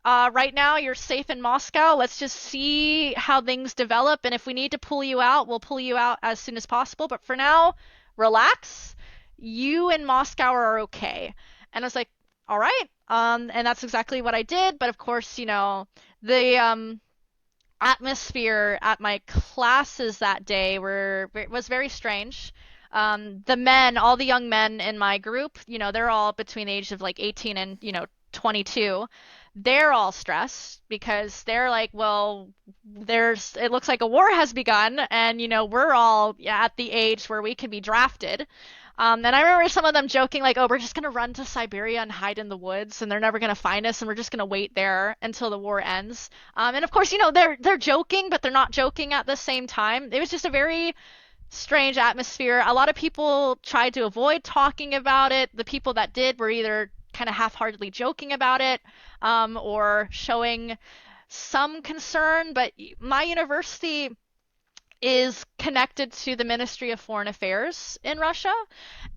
Right now you're safe in Moscow. Let's just see how things develop, and if we need to pull you out, we'll pull you out as soon as possible, but for now, relax. You in Moscow are okay. And I was like, all right. And that's exactly what I did. But of course, the atmosphere at my classes that day was very strange. The men, all the young men in my group, they're all between the age of like 18 and 22. They're all stressed because they're like, well, it looks like a war has begun, and we're all at the age where we can be drafted. And I remember some of them joking like, "Oh, we're just gonna run to Siberia and hide in the woods, and they're never gonna find us, and we're just gonna wait there until the war ends." And of course, they're joking, but they're not joking at the same time. It was just a very strange atmosphere. A lot of people tried to avoid talking about it. The people that did were either kind of half-heartedly joking about it, or showing some concern. But my university is connected to the Ministry of Foreign Affairs in Russia.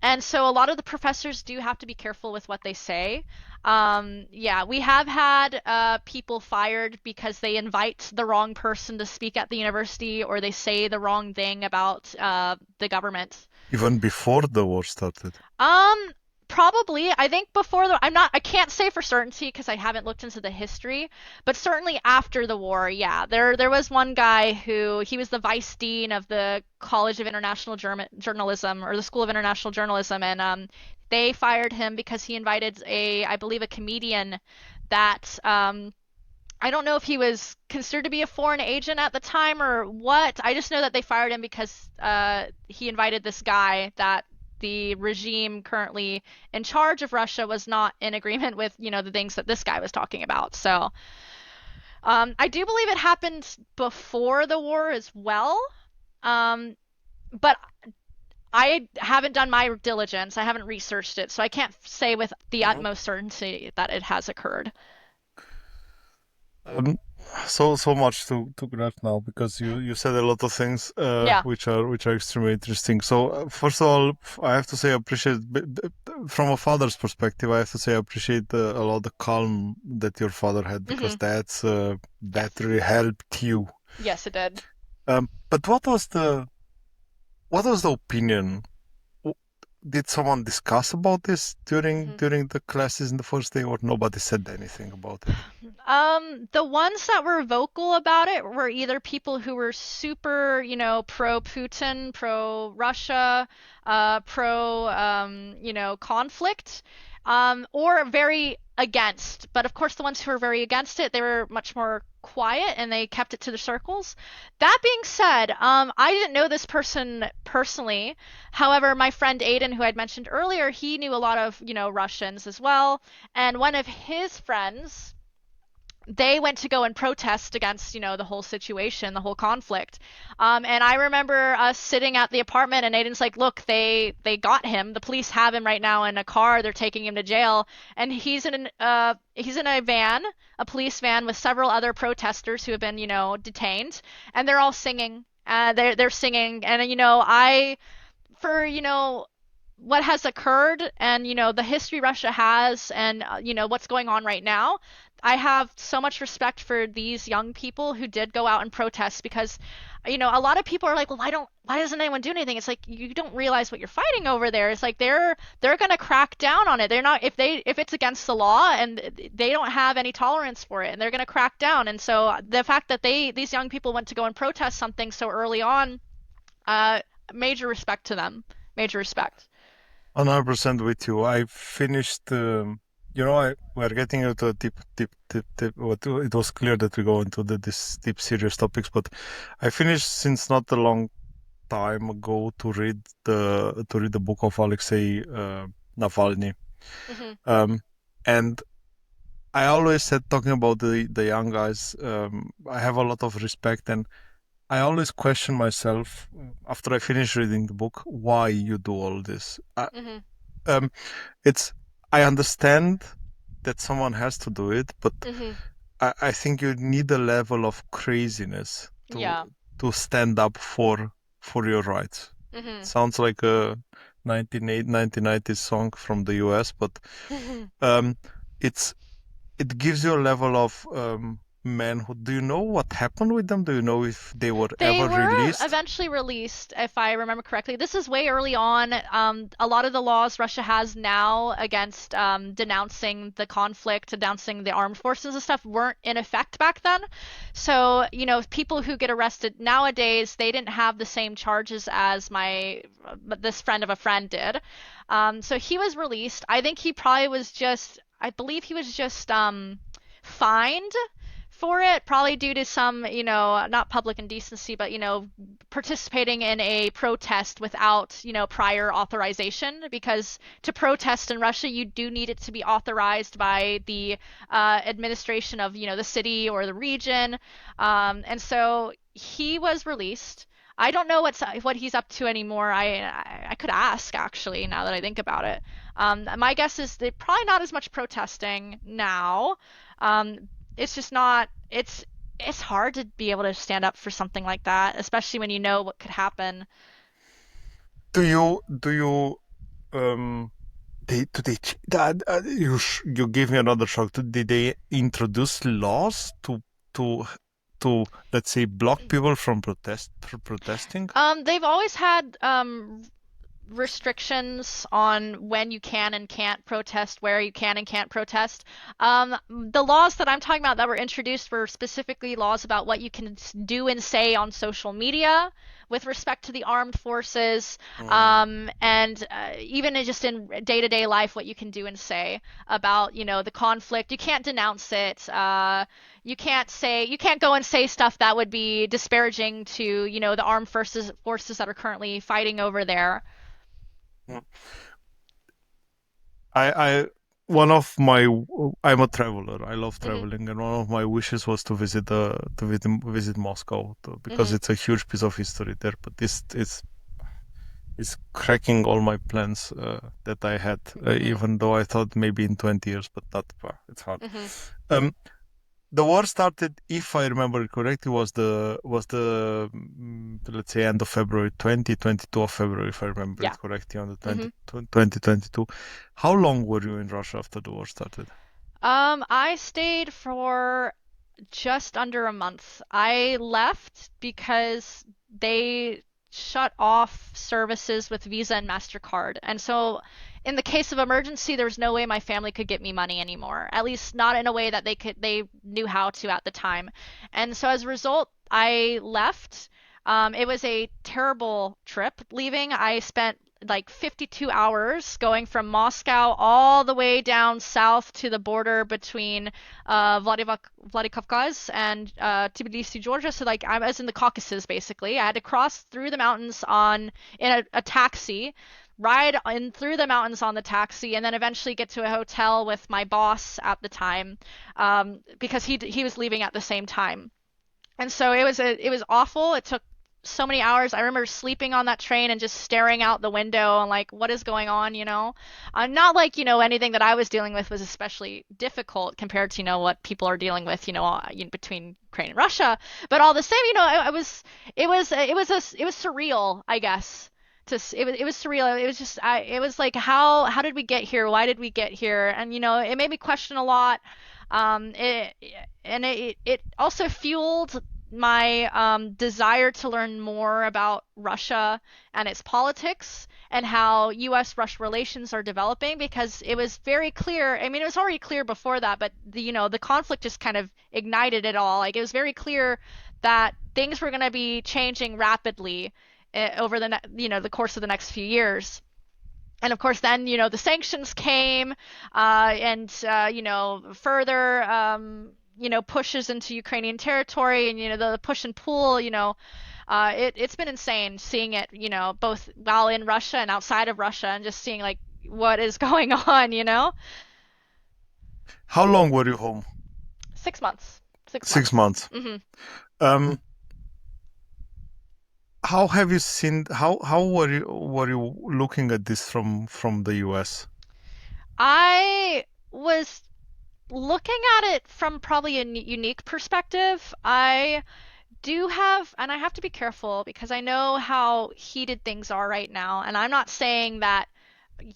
And so a lot of the professors do have to be careful with what they say. Yeah, we have had people fired because they invite the wrong person to speak at the university, or they say the wrong thing about the government. Even before the war started. Um, Probably. I think I can't say for certainty because I haven't looked into the history, but certainly after the war, yeah. There was one guy who he was the vice dean of the College of International Journalism, or the School of International Journalism, and they fired him because he invited I believe a comedian that I don't know if he was considered to be a foreign agent at the time or what. I just know that they fired him because he invited this guy that the regime currently in charge of Russia was not in agreement with, the things that this guy was talking about. So I do believe it happened before the war as well. Um, but I haven't done my diligence. I haven't researched it, so I can't say with the Mhm. utmost certainty that it has occurred. Um, so much to grasp now because you said a lot of things Yeah. which are extremely interesting. So first of all, I have to say I appreciate from a father's perspective. I have to say I appreciate a lot the calm that your father had because Hmm. that Yes. really helped you. Yes, it did. But what was the opinion? W- Did someone discuss about this Hmm. during the classes in the first day, or nobody said anything about it? The ones that were vocal about it were either people who were super, pro Putin, pro Russia, pro, conflict, or very against. But of course, the ones who were very against it, they were much more quiet and they kept it to their circles. That being said, I didn't know this person personally. However, my friend Aiden, who I'd mentioned earlier, he knew a lot of, Russians as well. And one of his friends, they went to go and protest against, the whole situation, the whole conflict. And I remember us sitting at the apartment, and Aiden's like, "Look, they got him. The police have him right now in a car. They're taking him to jail, and he's in a van, a police van with several other protesters who have been, detained, and they're all singing. They're singing, and I for what has occurred and the history Russia has and what's going on right now, I have so much respect for these young people who did go out and protest because a lot of people are like, well, why doesn't anyone do anything? It's like you don't realize what you're fighting over there. It's like they're going to crack down on it. They're not if it's against the law and they don't have any tolerance for it and they're going to crack down. And so the fact that these young people went to go and protest something so early on, uh major respect to them. Major respect. 100% with you. I finished, we're getting into a tip. It was clear that we go into this deep, serious topics, but I finished since not a long time ago to read the book of Alexei Navalny. Hmm. Um, and I always said talking about the young guys, I have a lot of respect, and I always question myself after I finish reading the book, why you do all this. Hmm. Um, it's I understand that someone has to do it, but Hmm. I think you need a level of craziness Yeah. to stand up for your rights. Hmm. Sounds like a 1990s song from the US, but um, it's it gives you a level of manhood. Do you know what happened with them? Do you know if they were They ever were released? eventually released, if I remember correctly. This is way early on. A lot of the laws Russia has now against denouncing the conflict, denouncing the armed forces and stuff weren't in effect back then. So, people who get arrested nowadays, they didn't have the same charges as this friend of a friend did. So he was released. I think he probably was just, I believe he was just fined for it, probably due to some, not public indecency, but, participating in a protest without, prior authorization. Because to protest in Russia, you do need it to be authorized by the administration of, the city or the region. And so he was released. I don't know what he's up to anymore. I could ask actually now that I think about it. My guess is they probably not as much protesting now. It's just not. It's hard to be able to stand up for something like that, especially when you know what could happen. Do you that you gave me another shock. Did they introduce laws to to let's say block people from protesting? They've always had restrictions on when you can and can't protest, where you can and can't protest. The laws that I'm talking about that were introduced were specifically laws about what you can do and say on social media, with respect to the armed forces, Mm. and even just in day-to-day life, what you can do and say about, the conflict. You can't denounce it. You can't go and say stuff that would be disparaging to, the armed forces that are currently fighting over there. Mm. I one of my I'm a traveler. I love Hmm. traveling, and one of my wishes was to visit Moscow because Hmm. it's a huge piece of history there. But this is cracking all my plans that I had, Hmm. even though I thought maybe in 20 years, but that it's hard. Hmm. Um, the war started, if I remember it correctly, let's say end of February 2022 of February, if I remember Yeah. it correctly, on the Hmm. 2022. How long were you in Russia after the war started? I stayed for just under a month. I left because they shut off services with Visa and MasterCard. And so, in the case of emergency, there was no way my family could get me money anymore. At least not in a way that they knew how to at the time. And so as a result, I left. It was a terrible trip leaving. I spent like 52 hours going from Moscow all the way down south to the border between Vladikavkaz and Tbilisi, Georgia. So like I was in the Caucasus basically. I had to cross through the mountains in a taxi, ride in through the mountains on the taxi, and then eventually get to a hotel with my boss at the time, because he was leaving at the same time. And so it was awful. It took so many hours. I remember sleeping on that train and just staring out the window and like, what is going on? Not like, anything that I was dealing with was especially difficult compared to, what people are dealing with, between Ukraine and Russia. But all the same, it was surreal, I guess. It was surreal. It was just, it was like, how did we get here? Why did we get here? And, it made me question a lot. It and it also fueled my desire to learn more about Russia and its politics and how U.S.-Russia relations are developing, because it was very clear. I mean, it was already clear before that, but the conflict just kind of ignited it all. Like it was very clear that things were going to be changing rapidly over the course of the next few years. And of course, then the sanctions came, and further pushes into Ukrainian territory, and the push and pull. It's been insane seeing it, both while in Russia and outside of Russia, and just seeing like what is going on. How long were you home? 6 months. Six 6 months. months. Hmm. Um, how have you seen? How were you looking at this from the US? I was looking at it from probably a unique perspective. I do have, and I have to be careful because I know how heated things are right now, and I'm not saying that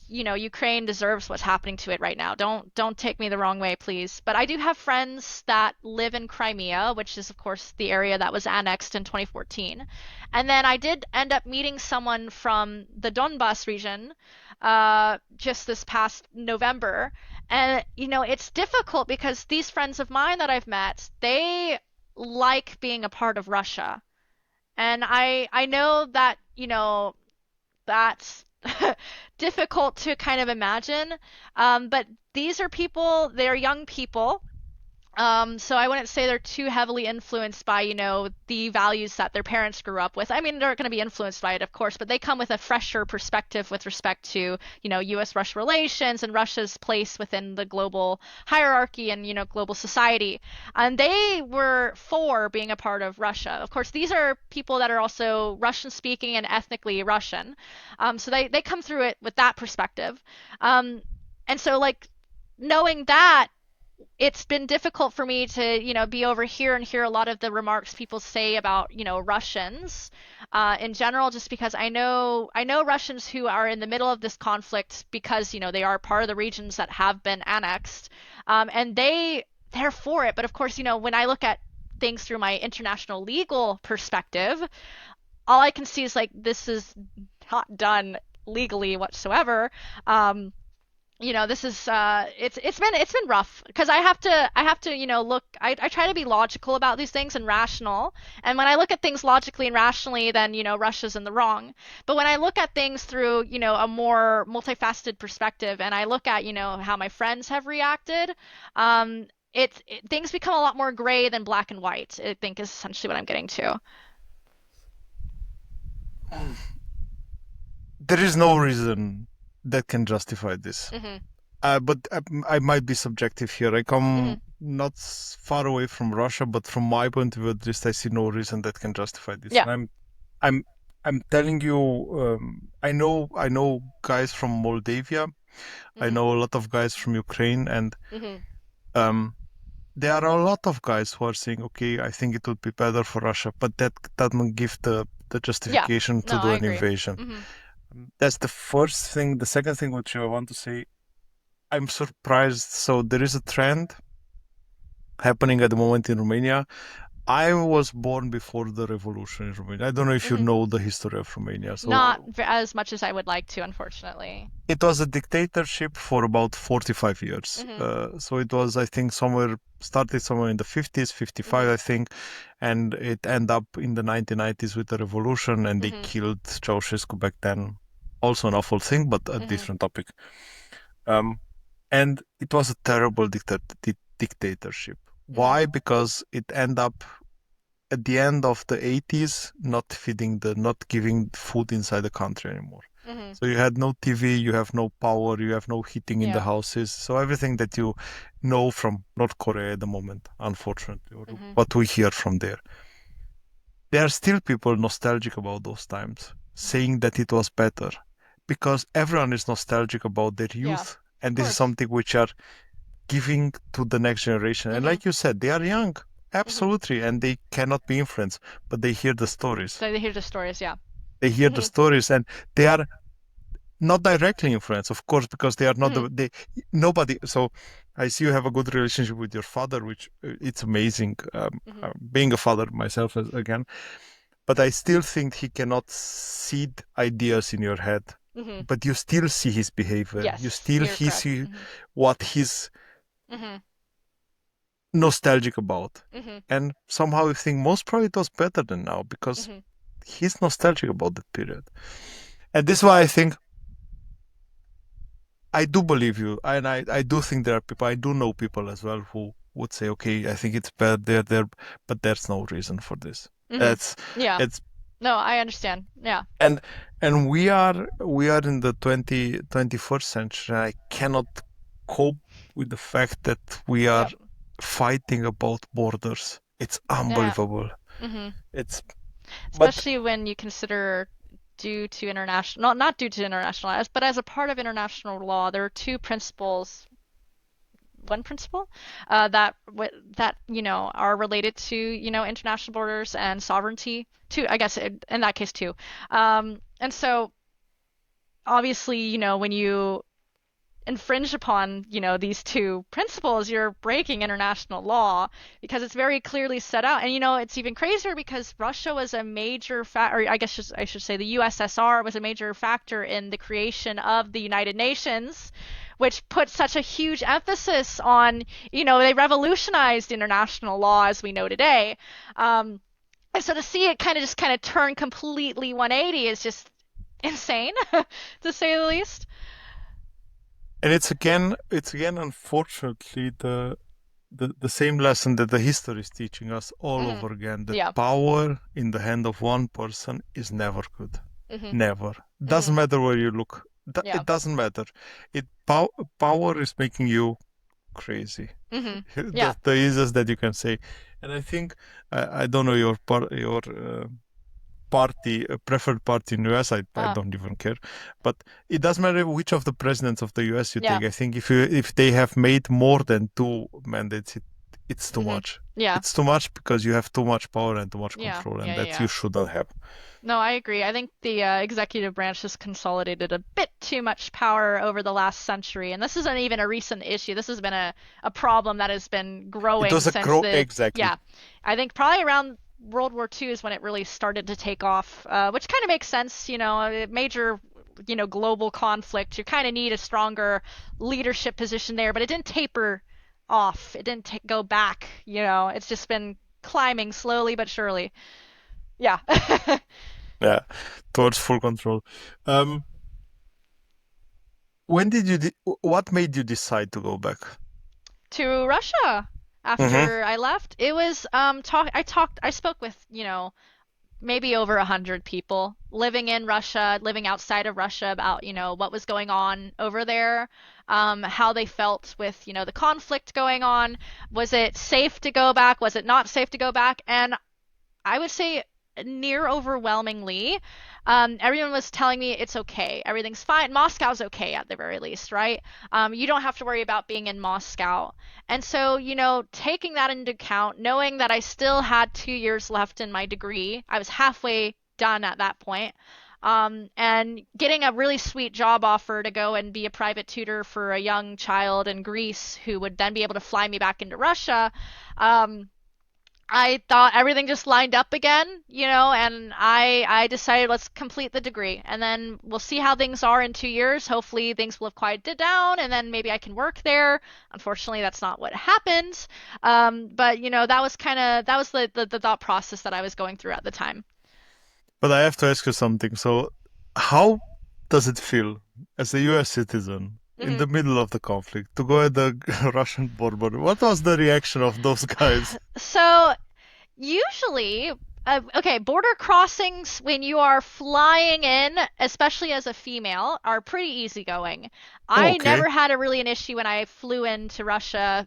Ukraine deserves what's happening to it right now. Don't take me the wrong way, please. But I do have friends that live in Crimea, which is of course the area that was annexed in 2014. And then I did end up meeting someone from the Donbas region just this past November. And it's difficult because these friends of mine that I've met, they like being a part of Russia. And I know that, that's difficult to kind of imagine. But these are people, they're young people. So I wouldn't say they're too heavily influenced by, the values that their parents grew up with. I mean, they're going to be influenced by it, of course, but they come with a fresher perspective with respect to, U.S.-Russia relations and Russia's place within the global hierarchy and, global society. And they were for being a part of Russia. Of course, these are people that are also Russian speaking and ethnically Russian. So they come through it with that perspective. And so, like, knowing that, it's been difficult for me to, be over here and hear a lot of the remarks people say about, Russians in general, just because I know Russians who are in the middle of this conflict because, they are part of the regions that have been annexed, and they're for it. But of course, when I look at things through my international legal perspective, all I can see is like this is not done legally whatsoever. this is it's been rough because I have to look. I try to be logical about these things and rational, and when I look at things logically and rationally, then Russia's in the wrong. But when I look at things through a more multifaceted perspective, and I look at how my friends have reacted, things become a lot more gray than black and white. I think is essentially what I'm getting to. There is no reason that can justify this. Mhm. But I might be subjective here. I Mhm. come not far away from Russia, but from my point of view, at least I see no reason that can justify this. Yeah. And I'm, I'm telling you, I know guys from Moldavia. I Mhm. know a lot of guys from Ukraine, and Mhm. um, there are a lot of guys who are saying, okay, I think it would be better for Russia, but that doesn't give the Yeah. justification No, to do I an agree. invasion. Mhm. That's the first thing. The second thing which I want to say, I'm surprised. So there is a trend happening at the moment in Romania. I was born before the revolution in Romania. I don't know if you Mhm. know the history of Romania. Not So as much as I would like to, unfortunately. it was a dictatorship for about 45 years. Mhm. So it was, I think, started somewhere in the 50s, 55, Mhm. I think, and it ended up in the 1990s with the revolution, and they Mhm. killed Ceausescu back then. Also an awful thing, but a Mhm. different topic. Um, and it was a terrible dictatorship. Mhm. Why? Because it ended up at the end of the 80s not giving food inside the country anymore. Mhm. So you had no TV, you have no power, you have no heating in the Yeah. houses. So everything that you know from North Korea at the moment, unfortunately, or Mhm. what we hear from there. There are still people nostalgic about those times, Mhm. saying that it was better because everyone is nostalgic about their Yeah. youth. Of And this is course. something which are giving to the next generation. And Mhm. like you said, they are young, Mhm. absolutely, and they cannot be influenced, but they hear the stories. So they hear the stories, yeah. They hear the Mhm. stories, and they are not directly influenced, of course, because they are not Mhm. nobody. So I see you have a good relationship with your father, which it's amazing. Mhm. Being a father myself again, but I still think he cannot seed ideas in your head. Mhm. But you still see his behavior. You Yes, still you're he correct. see Mhm. what he's Mhm. nostalgic about. Mhm. And somehow I think most probably it was better than now because Mhm. he's nostalgic about that period. And this is why I think I do believe you. And I do think there are people, I do know people as well who would say, okay, I think it's bad there, but there's no reason for this. Mhm. It's, Yeah. it's, No, I understand. Yeah. and, and we are in the 21st century. And I cannot cope with the fact that we are Yep. fighting about borders. It's Yeah. unbelievable. Mhm. It's, but Especially when you consider due to international, not due to international, but as a part of international law, there are two principles, one principle, that are related to international borders and sovereignty. Two, I guess in that case too. And so obviously, when you infringe upon, these two principles, you're breaking international law because it's very clearly set out. And it's even crazier because Russia was a major or I guess I should say the USSR was a major factor in the creation of the United Nations, which put such a huge emphasis on, they revolutionized international law as we know today. And so to see it kind of turn completely 180 is just insane, to say the least. and it's again unfortunately the same lesson that the history is teaching us all Hmm. over again, that Yeah. power in the hand of one person is never good. Hmm. Never. Hmm. Doesn't matter where you look. Yeah. It doesn't matter. Power is making you crazy. Hmm. Yeah. That's the easiest that you can say. And I think I don't know your party, preferred party in the US. I Uh, don't even care, but it doesn't matter which of the presidents of the US you yeah. take. I think if they have made more than two mandates, it's too Hmm. much. Yeah. It's too much because you have too much power and too much Yeah. control, Yeah. and Yeah. that you Yeah. shouldn't have. No, I agree. I think the executive branch has consolidated a bit too much power over the last century, and this isn't even a recent issue. This has been a problem that has been It growing was a since grow the, exactly. yeah, I think probably around World War II is when it really started to take off, which kind of makes sense. A major global conflict, you kind of need a stronger leadership position there, but it didn't taper off. It didn't go back, It's just been climbing slowly but surely. Yeah. Yeah, towards full control. Um, when did what made you decide to go back? To Russia Mm-hmm. after I left. It was I spoke with, maybe over 100 people living in Russia, living outside of Russia about, what was going on over there, how they felt with, the conflict going on. Was it safe to go back? Was it not safe to go back? And I would say near overwhelmingly, everyone was telling me it's okay. Everything's fine. Moscow's okay at the very least, right? You don't have to worry about being in Moscow. And so, taking that into account, knowing that I still had 2 years left in my degree, I was halfway done at that point. And getting a really sweet job offer to go and be a private tutor for a young child in Greece who would then be able to fly me back into Russia. I thought everything just lined up again, and I decided let's complete the degree and then we'll see how things are in 2 years. Hopefully things will have quieted down and then maybe I can work there. Unfortunately, that's not what happened. But that was the thought process that I was going through at the time. But I have to ask you something. So, how does it feel as a US citizen in hmm the middle of the conflict to go at the Russian border? What was the reaction of those guys? So usually, okay, border crossings when you are flying in, especially as a female, are pretty easygoing. Oh, I okay. never had really an issue when I flew into Russia,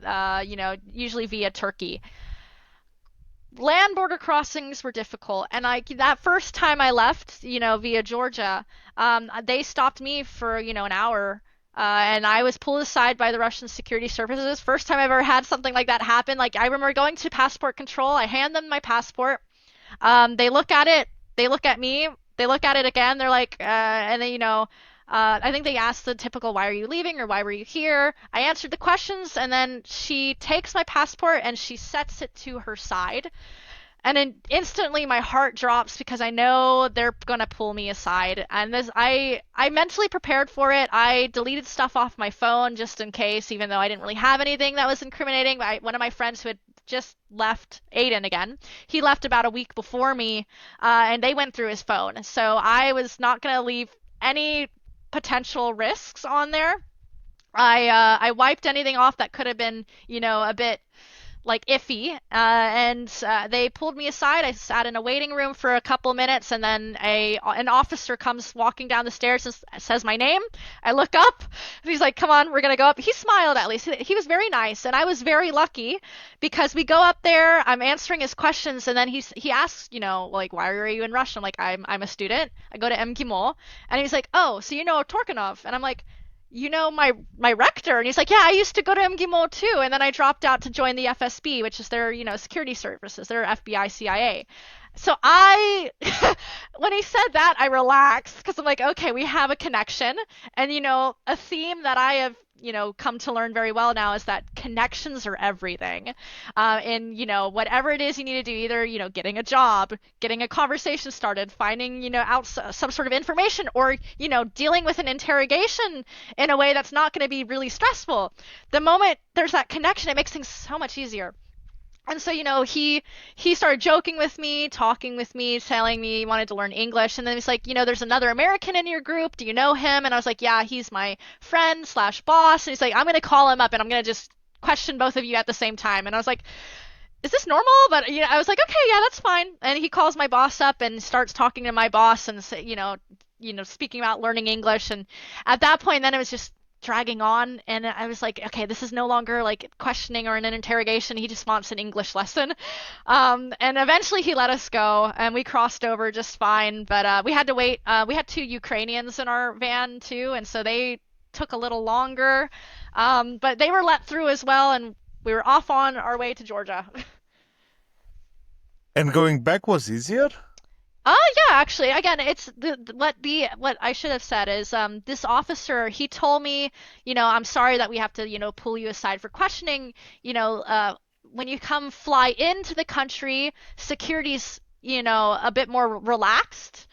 usually via Turkey. Land border crossings were difficult, and that first time I left, via Georgia, they stopped me for, an hour. And I was pulled aside by the Russian security services. First time I've ever had something like that happen. Like, I remember going to passport control. I hand them my passport. They look at it. They look at me. They look at it again. They're like, and then, I think they asked the typical, why are you leaving or why were you here? I answered the questions, and then she takes my passport and she sets it to her side. And then instantly my heart drops because I know they're gonna pull me aside. And I mentally prepared for it. I deleted stuff off my phone just in case, even though I didn't really have anything that was incriminating. One of my friends who had just left, Aiden again, he left about a week before me, and they went through his phone. So I was not gonna leave any potential risks on there. I wiped anything off that could have been, a bit like iffy, and they pulled me aside. I sat in a waiting room for a couple minutes, and then an officer comes walking down the stairs and says my name. I look up, and he's like, "Come on, we're gonna go up." He smiled at least. He was very nice, and I was very lucky because we go up there. I'm answering his questions, and then he asks, like, "Why are you in Russia?" I'm like, "I'm a student. I go to MGIMO," and he's like, "Oh, so you know Torkanov?" And I'm like, my rector? And he's like, yeah, I used to go to MGIMO too. And then I dropped out to join the FSB, which is their, security services, their FBI, CIA. So when he said that, I relaxed because I'm like, okay, we have a connection. And, a theme that I have, come to learn very well now is that connections are everything. And, whatever it is you need to do, either, getting a job, getting a conversation started, finding, out some sort of information, or, dealing with an interrogation in a way that's not going to be really stressful. The moment there's that connection, it makes things so much easier. And so, he started joking with me, talking with me, telling me he wanted to learn English. And then he's like, there's another American in your group. Do you know him? And I was like, yeah, he's my friend slash boss. And he's like, I'm going to call him up and I'm going to just question both of you at the same time. And I was like, is this normal? But, I was like, okay, yeah, that's fine. And he calls my boss up and starts talking to my boss and, speaking about learning English. And at that point, then it was just dragging on, and I was like, okay, this is no longer like questioning or an interrogation. He just wants an English lesson. And eventually he let us go and we crossed over just fine, but we had to wait. We had two Ukrainians in our van too, and so they took a little longer, but they were let through as well, and we were off on our way to Georgia. And going back was easier? Oh yeah, actually, again, it's what I should have said is this officer, he told me, I'm sorry that we have to, pull you aside for questioning. When you come fly into the country, security's, a bit more relaxed.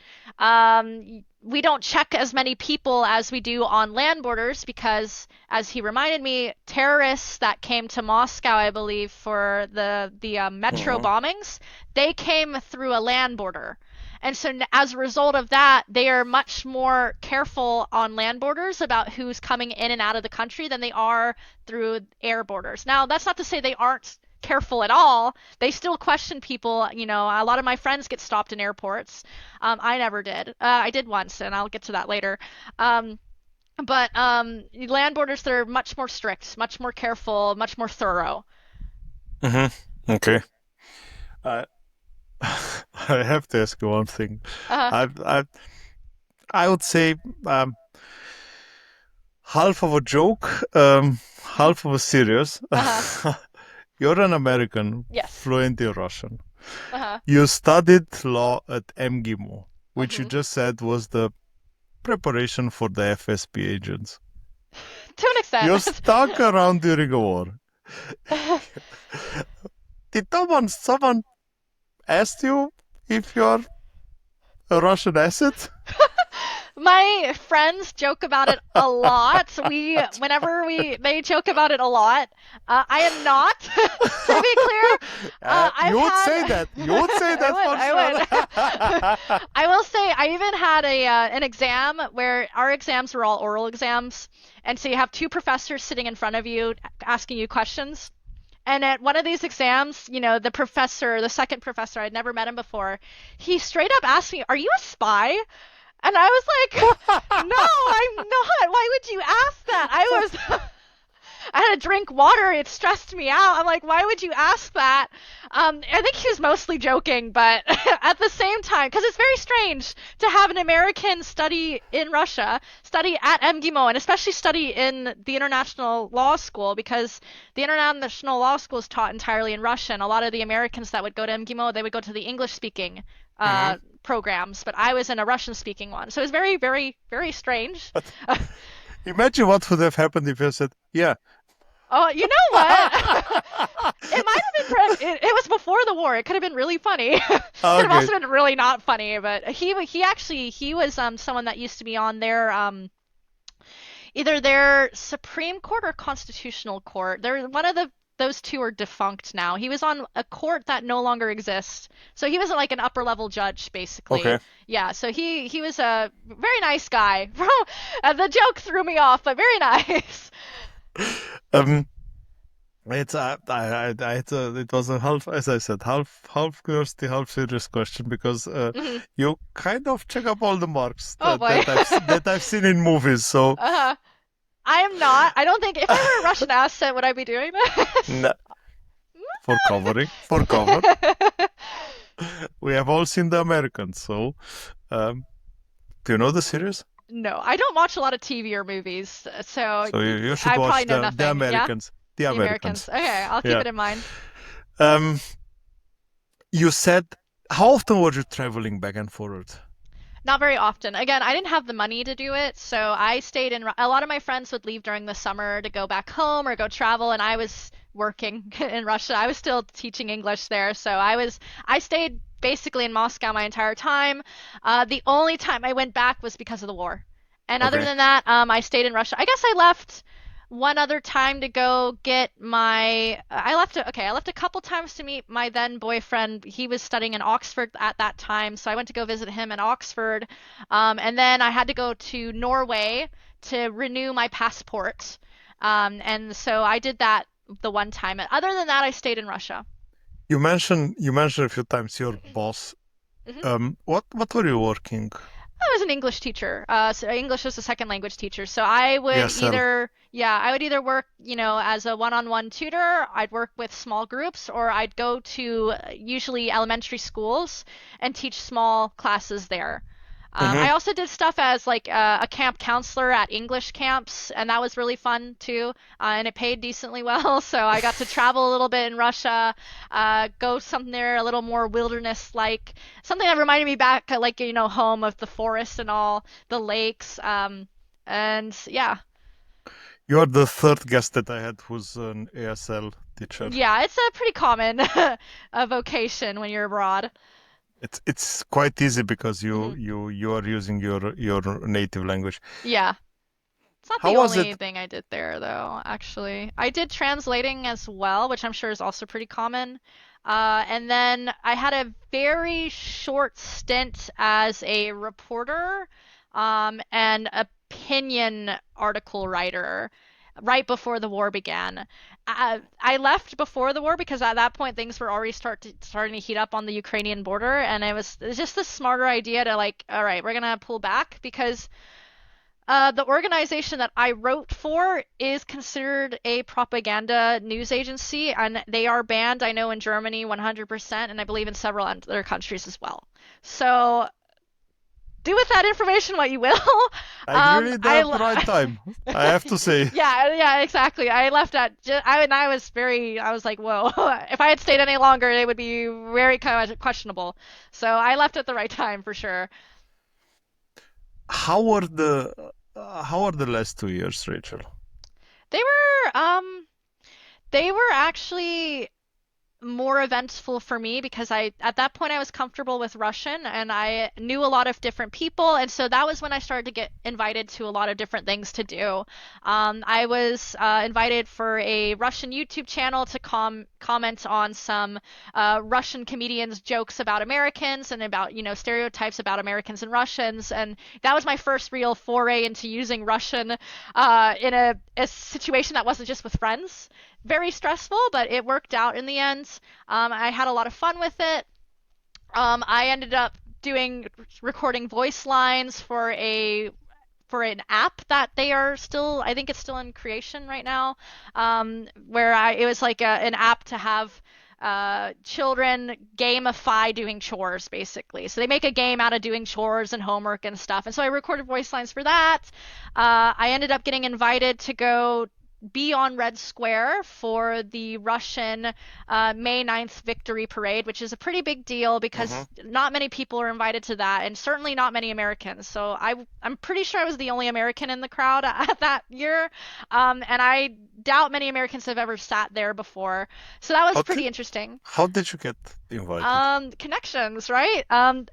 we don't check as many people as we do on land borders because, as he reminded me, terrorists that came to Moscow, I believe, for the metro Mhm. bombings, they came through a land border. And so, as a result of that, they are much more careful on land borders about who's coming in and out of the country than they are through air borders. Now, that's not to say they aren't careful at all. They still question people. You know, a lot of my friends get stopped in airports. I never did. I did once, and I'll get to that later. But land borders, they're much more strict, much more careful, much more thorough. Mhm. Okay. I I have to ask you one thing. Uh-huh. I I I would say um, half of a joke, half of a serious. Uh-huh. You're an American, Yes. fluent in Russian. Uh-huh. You studied law at MGIMO, which you Hmm. just said was the preparation for the FSB agents. To an You extent. stuck around during a war. Did someone asked you if you're a Russian asset? My friends joke about it a lot. They joke about it a lot. I am not, to be clear. I've You would say had, that. You would say that for I would. sure. I will say I even had an exam where our exams were all oral exams, and so you have two professors sitting in front of you asking you questions. And at one of these exams, you know, the second professor, I'd never met him before, he straight up asked me, "Are you a spy?" And I was like, no, I'm not. Why would you ask that? I had to drink water. It stressed me out. I'm like, why would you ask that? I think he was mostly joking, but at the same time, because it's very strange to have an American study in Russia, study at MGIMO, and especially study in the International Law School, because the International Law School is taught entirely in Russian. A lot of the Americans that would go to MGIMO, they would go to the English-speaking Mhm. programs, but I was in a Russian-speaking one, so it was very, very, very strange. Imagine what would have happened if you said, "Yeah." Oh, you know what? It might have been. It was before the war. It could have been really funny. Could have Okay. also been really not funny. But he was someone that used to be on their either their Supreme Court or Constitutional Court. They're one of the those two are defunct now. He was on a court that no longer exists. So he was like an upper level judge, basically. Okay. Yeah, so he was a very nice guy. The joke threw me off, but very nice. Um, it was a half, as I said, half curiosity, half serious question because Mhm. you kind of check up all the marks Oh boy. that I've seen in movies. So, Uh-huh. I am not. I don't think if I were a Russian asset, would I be doing this? no, for cover, we have all seen the Americans. So, um, do you know the series? No, I don't watch a lot of TV or movies, so So you should I watch probably know the nothing. Yeah, Americans. The the Americans. Americans. Okay, I'll keep Yeah. it in mind. Um, you said, how often were you traveling back and forward? Not very often. Again, I didn't have the money to do it, so I stayed in. A lot of my friends would leave during the summer to go back home or go travel, and I was working in Russia. I was still teaching English there, so I stayed basically in Moscow my entire time. The only time I went back was because of the war, and other Okay. than that, I stayed in Russia. I guess I left one other time to go get my I left a couple times to meet my then boyfriend. He was studying in Oxford at that time, so I went to go visit him in Oxford. And then I had to go to Norway to renew my passport. And so I did that the one time. Other than that, I stayed in Russia. You mentioned a few times your boss. Mhm. What were you working? I was an English teacher. So English was a second language teacher. So ESL. I would either work, you know, as a one-on-one tutor, I'd work with small groups, or I'd go to usually elementary schools and teach small classes there. I Mm-hmm. also did stuff as like a camp counselor at English camps, and that was really fun too. And it paid decently well, so I got to travel a little bit in Russia, go somewhere a little more wilderness-like, something that reminded me back, like you know, home of the forest and all the lakes. And yeah, You are the third guest that I had who's an ESL teacher. yeah, it's a pretty common a vocation when you're abroad. It's quite easy because Hmm. you are using your native language. Yeah. It's not How the was it? only thing I did there, though, actually. I did translating as well, which I'm sure is also pretty common. And then I had a very short stint as a reporter, and opinion article writer right before the war began. I left before the war because at that point things were already starting to heat up on the Ukrainian border, and it was just the smarter idea to like, all right, we're gonna pull back because the organization that I wrote for is considered a propaganda news agency, and they are banned, I know, in Germany 100%, and I believe in several other countries as well. So do with that information what you will. Like really the right time, I have to say. Yeah, yeah, exactly. I left and I was I was like, whoa. If I had stayed any longer, it would be very kind of questionable. So I left at the right time for sure. How were the last 2 years, Rachel? They were they were actually more eventful for me because I at that point I was comfortable with Russian and I knew a lot of different people, and so that was when I started to get invited to a lot of different things to do. I was invited for a Russian YouTube channel to comment on some Russian comedians' jokes about Americans and about stereotypes about Americans and Russians, and that was my first real foray into using Russian in a situation that wasn't just with friends. Very stressful, but it worked out in the end. I had a lot of fun with it. I ended up doing recording voice lines for an app that they are still, I think it's still in creation right now, where it was like an app to have children gamify doing chores basically. So they make a game out of doing chores and homework and stuff. And so I recorded voice lines for that. I ended up getting invited to go be on Red Square for the Russian May 9th Victory Parade, which is a pretty big deal Hmm. because not many people are invited to that, and certainly not many Americans. So I'm pretty sure I was the only American in the crowd at that year, and I doubt many Americans have ever sat there before. So that was How did pretty interesting. how did you get invited? Connections, right?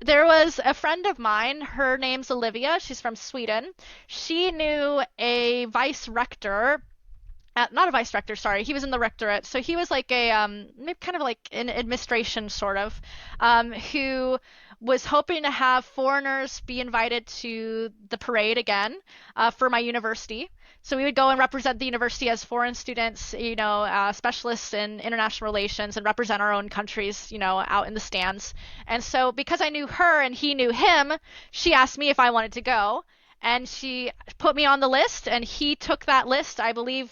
There was a friend of mine. Her name's Olivia. She's from Sweden. She knew a vice rector, not a vice rector, sorry. He was in the rectorate. So he was like a maybe kind of like an administration sort of, who was hoping to have foreigners be invited to the parade again for my university. So we would go and represent the university as foreign students, specialists in international relations, and represent our own countries, out in the stands. And so because I knew her and he knew him, she asked me if I wanted to go, and she put me on the list, and he took that list, I believe.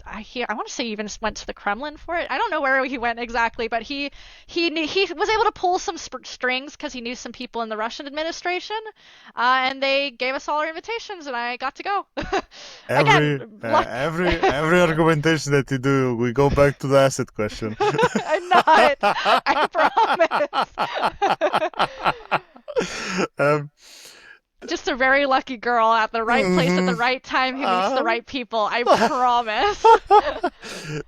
I want to say he even went to the Kremlin for it. I don't know where he went exactly, but he was able to pull some strings because he knew some people in the Russian administration, and they gave us all our invitations, and I got to go. Every Again, uh, luck. every argumentation that you do, we go back to the asset question. I'm not. I promise. um, Just a very lucky girl at the right place at the mhm. right time who meets the Um, right people. I promise.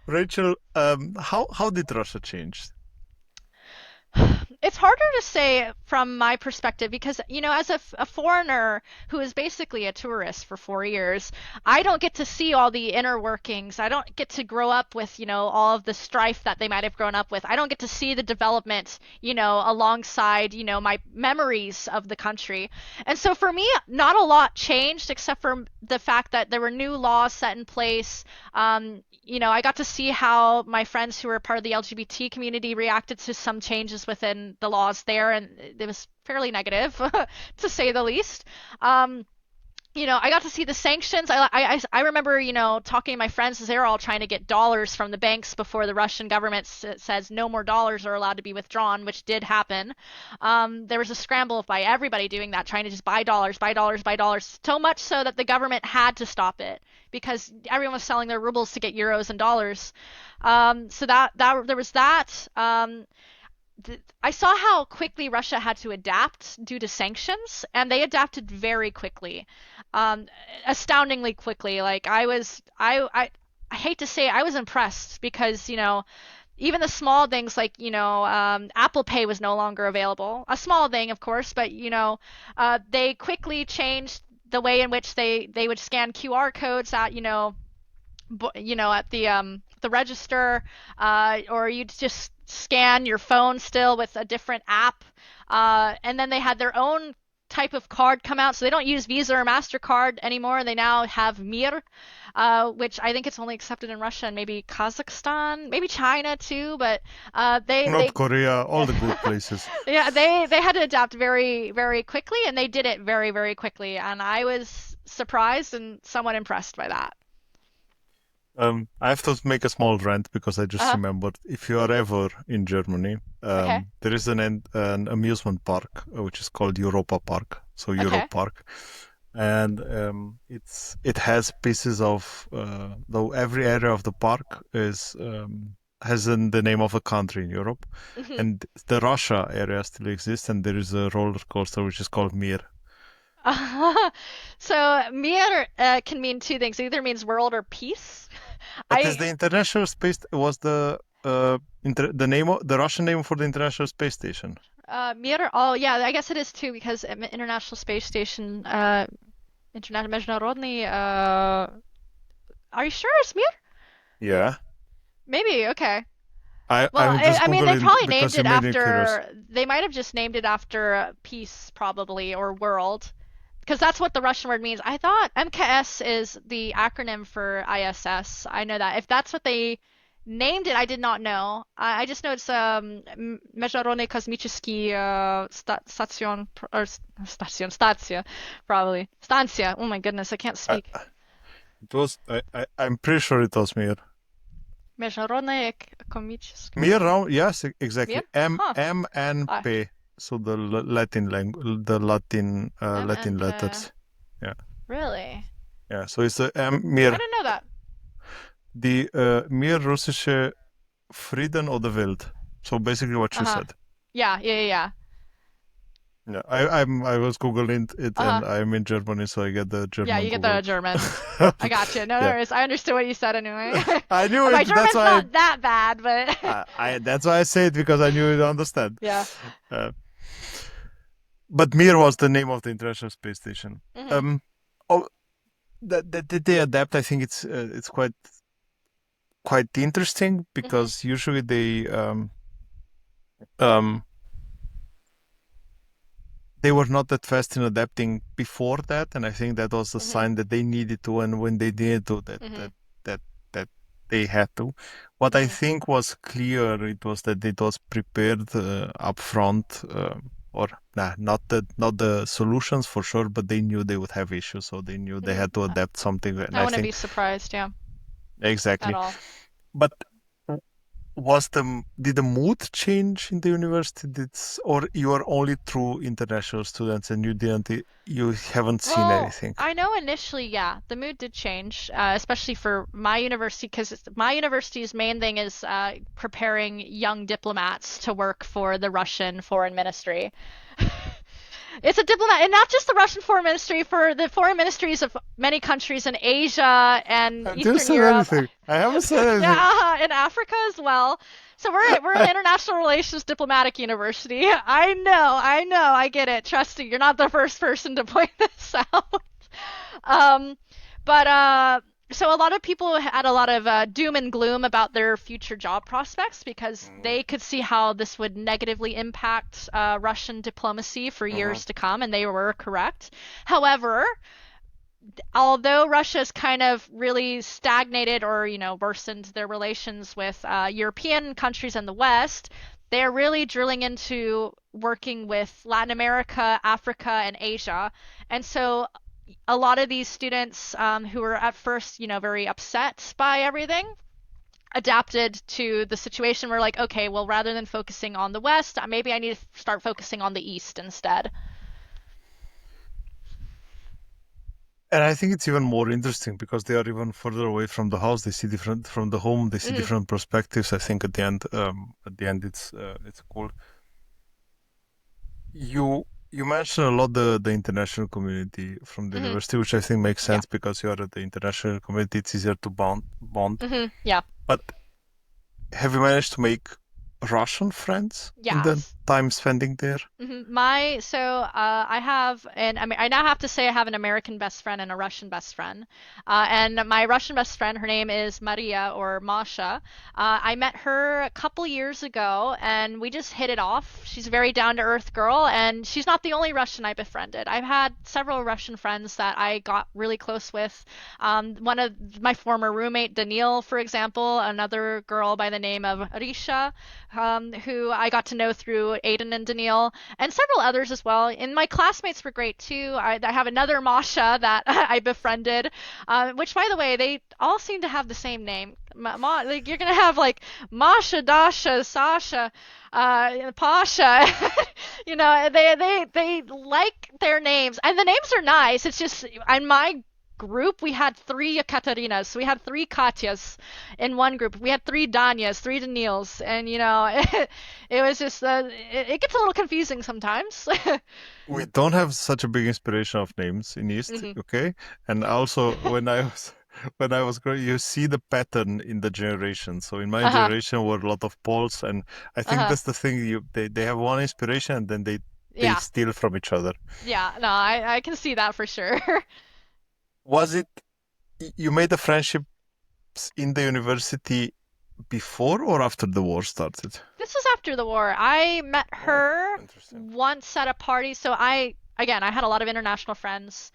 Rachel, how did Russia change? It's harder to say from my perspective because, as a foreigner who is basically a tourist for 4 years, I don't get to see all the inner workings. I don't get to grow up with, all of the strife that they might have grown up with. I don't get to see the development, alongside, my memories of the country. And so for me, not a lot changed except for the fact that there were new laws set in place. I got to see how my friends who were part of the LGBT community reacted to some changes within the laws there, and it was fairly negative, to say the least. Um, I got to see the sanctions. I remember, talking to my friends as they were all trying to get dollars from the banks before the Russian government says no more dollars are allowed to be withdrawn, which did happen. There was a scramble by everybody doing that, trying to just buy dollars, buy dollars, buy dollars, so much so that the government had to stop it because everyone was selling their rubles to get euros and dollars. So that there was that. I saw how quickly Russia had to adapt due to sanctions, and they adapted very quickly, um, astoundingly quickly. Like I hate to say it, I was impressed because even the small things like, Apple Pay was no longer available. A small thing, of course, but, they quickly changed the way in which they would scan QR codes at, at the register, or you'd just scan your phone still with a different app. And then they had their own type of card come out, so they don't use Visa or MasterCard anymore. They now have Mir, which I think it's only accepted in Russia and maybe Kazakhstan, maybe China too. But North Korea, all the good places. yeah, they had to adapt very, very quickly, and they did it very, very quickly. And I was surprised and somewhat impressed by that. I have to make a small rant because I just Uh-huh. remembered. If you are ever in Germany, Okay. there is an amusement park which is called Europa Park, so Europe Okay. Park, and it has pieces of though every area of the park is has the name of a country in Europe, Mhm. and the Russia area still exists, and there is a roller coaster which is called Mir. So Mir can mean two things. It either means world or peace. But is I the International Space was the name of the Russian name for the International Space Station? Mir. Oh yeah, I guess it is too because International Space Station, International Международный. Are you sure it's Mir? Yeah, Maybe. Okay. Well, I'm just I mean, they googling probably named because you it made me curious. after. They might have just named it after peace, probably, or world, because that's what the Russian word means. I thought MKS is the acronym for ISS. I know that. If that's what they named it, I did not know. I just know it's Международный космический стацион or statia, probably станция. Oh my goodness, I can't I, speak. it was I'm pretty sure it was Mir. Международный космический. Mir, no? Yes, exactly. Mir? Huh. MNP. So the Latin language, the Latin MNP. letters. Yeah, Really? yeah. So it's I Mir, didn't know that. the Mir russische Frieden oder Welt. So basically what you Uh-huh. said. Yeah, yeah, yeah, yeah. Yeah, I was googling it, Uh-huh. and I'm in Germany, so I get the Yeah, German you get the Google. German. I got you. No Yeah, worries. I understood what you said anyway. I knew My it. That's German's why not that bad, but that's why I say it because I knew you'd understand. yeah. Uh, but Mir was the name of the International Space Station. Hmm. Oh, that did they adapt? I think it's quite interesting Hmm. because usually um they were not that fast in adapting before that, and I think that was a Hmm. sign that they needed to, and when they needed to, that Hmm. that that that they had to. What I Hmm. think was clear, it was that it was prepared up front, or nah, not the solutions for sure, but they knew they would have issues, so they knew they Hmm. had to adapt something, and I I wouldn't be think surprised, yeah, at exactly. all. But did the mood change in the university? Or you are only through international students and you haven't seen Well, anything? I know initially, yeah, the mood did change, especially for my university, because my university's main thing is preparing young diplomats to work for the Russian foreign ministry. It's a diplomat, and not just the Russian foreign ministry, for the foreign ministries of many countries in Asia and I didn't Eastern say Europe. anything. I haven't said Yeah, anything. in Africa as well. So we're an international relations diplomatic university. I know, I get it. Trust me, you're not the first person to point this out. Um, but so a lot of people had a lot of doom and gloom about their future job prospects because Mhm, they could see how this would negatively impact Russian diplomacy for mhm, years to come, and they were correct. However, although Russia's kind of really stagnated or, worsened their relations with European countries in the West, they're really drilling into working with Latin America, Africa, and Asia. And so a lot of these students who were at first, very upset by everything, adapted to the situation where, like, okay, well, rather than focusing on the West, maybe I need to start focusing on the East instead. And I think it's even more interesting because they are even further away from the house. They see different from the home. They see Hmm. different perspectives. I think at the end, it's cool. You mentioned a lot the international community from the Hmm. university, which I think makes Yeah. sense because you are at the international community. It's easier to bond. Yeah. But have you managed to make Russian friends in the Yes. time spending there? I have I now have to say I have an American best friend and a Russian best friend. And my Russian best friend, her name is Maria or Masha. I met her a couple years ago and we just hit it off. She's a very down to earth girl and she's not the only Russian I befriended. I've had several Russian friends that I got really close with. One of my former roommate, Daniil, for example, another girl by the name of Risha, who I got to know through Aiden and Daniil and several others as well. And my classmates were great too. I have another Masha that I befriended, which, by the way, they all seem to have the same name. Like you're gonna have like Masha, Dasha, Sasha, Pasha. They like their names, and the names are nice. It's just in my group we had three Katarinas, so we had three Katyas in one group. We had three Danyas, three Danils, and it was just it gets a little confusing sometimes. We don't have such a big inspiration of names in East, Mhm. okay? And also when I was growing, you see the pattern in the generation. So in my Uh-huh. generation were a lot of Poles, and I think Uh-huh. that's the thing. They have one inspiration, and then they Yeah. steal from each other. Yeah. No, I can see that for sure. Was it you made the friendships in the university before or after the war started? This was after the war. I met Oh, her interesting. once at a party. I had a lot of international friends.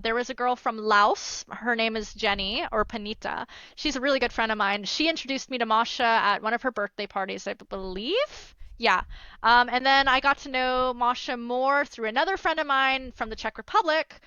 There was a girl from Laos. Her name is Jenny or Panita. She's a really good friend of mine. She introduced me to Masha at one of her birthday parties, I believe. Yeah. And then I got to know Masha more through another friend of mine from the Czech Republic.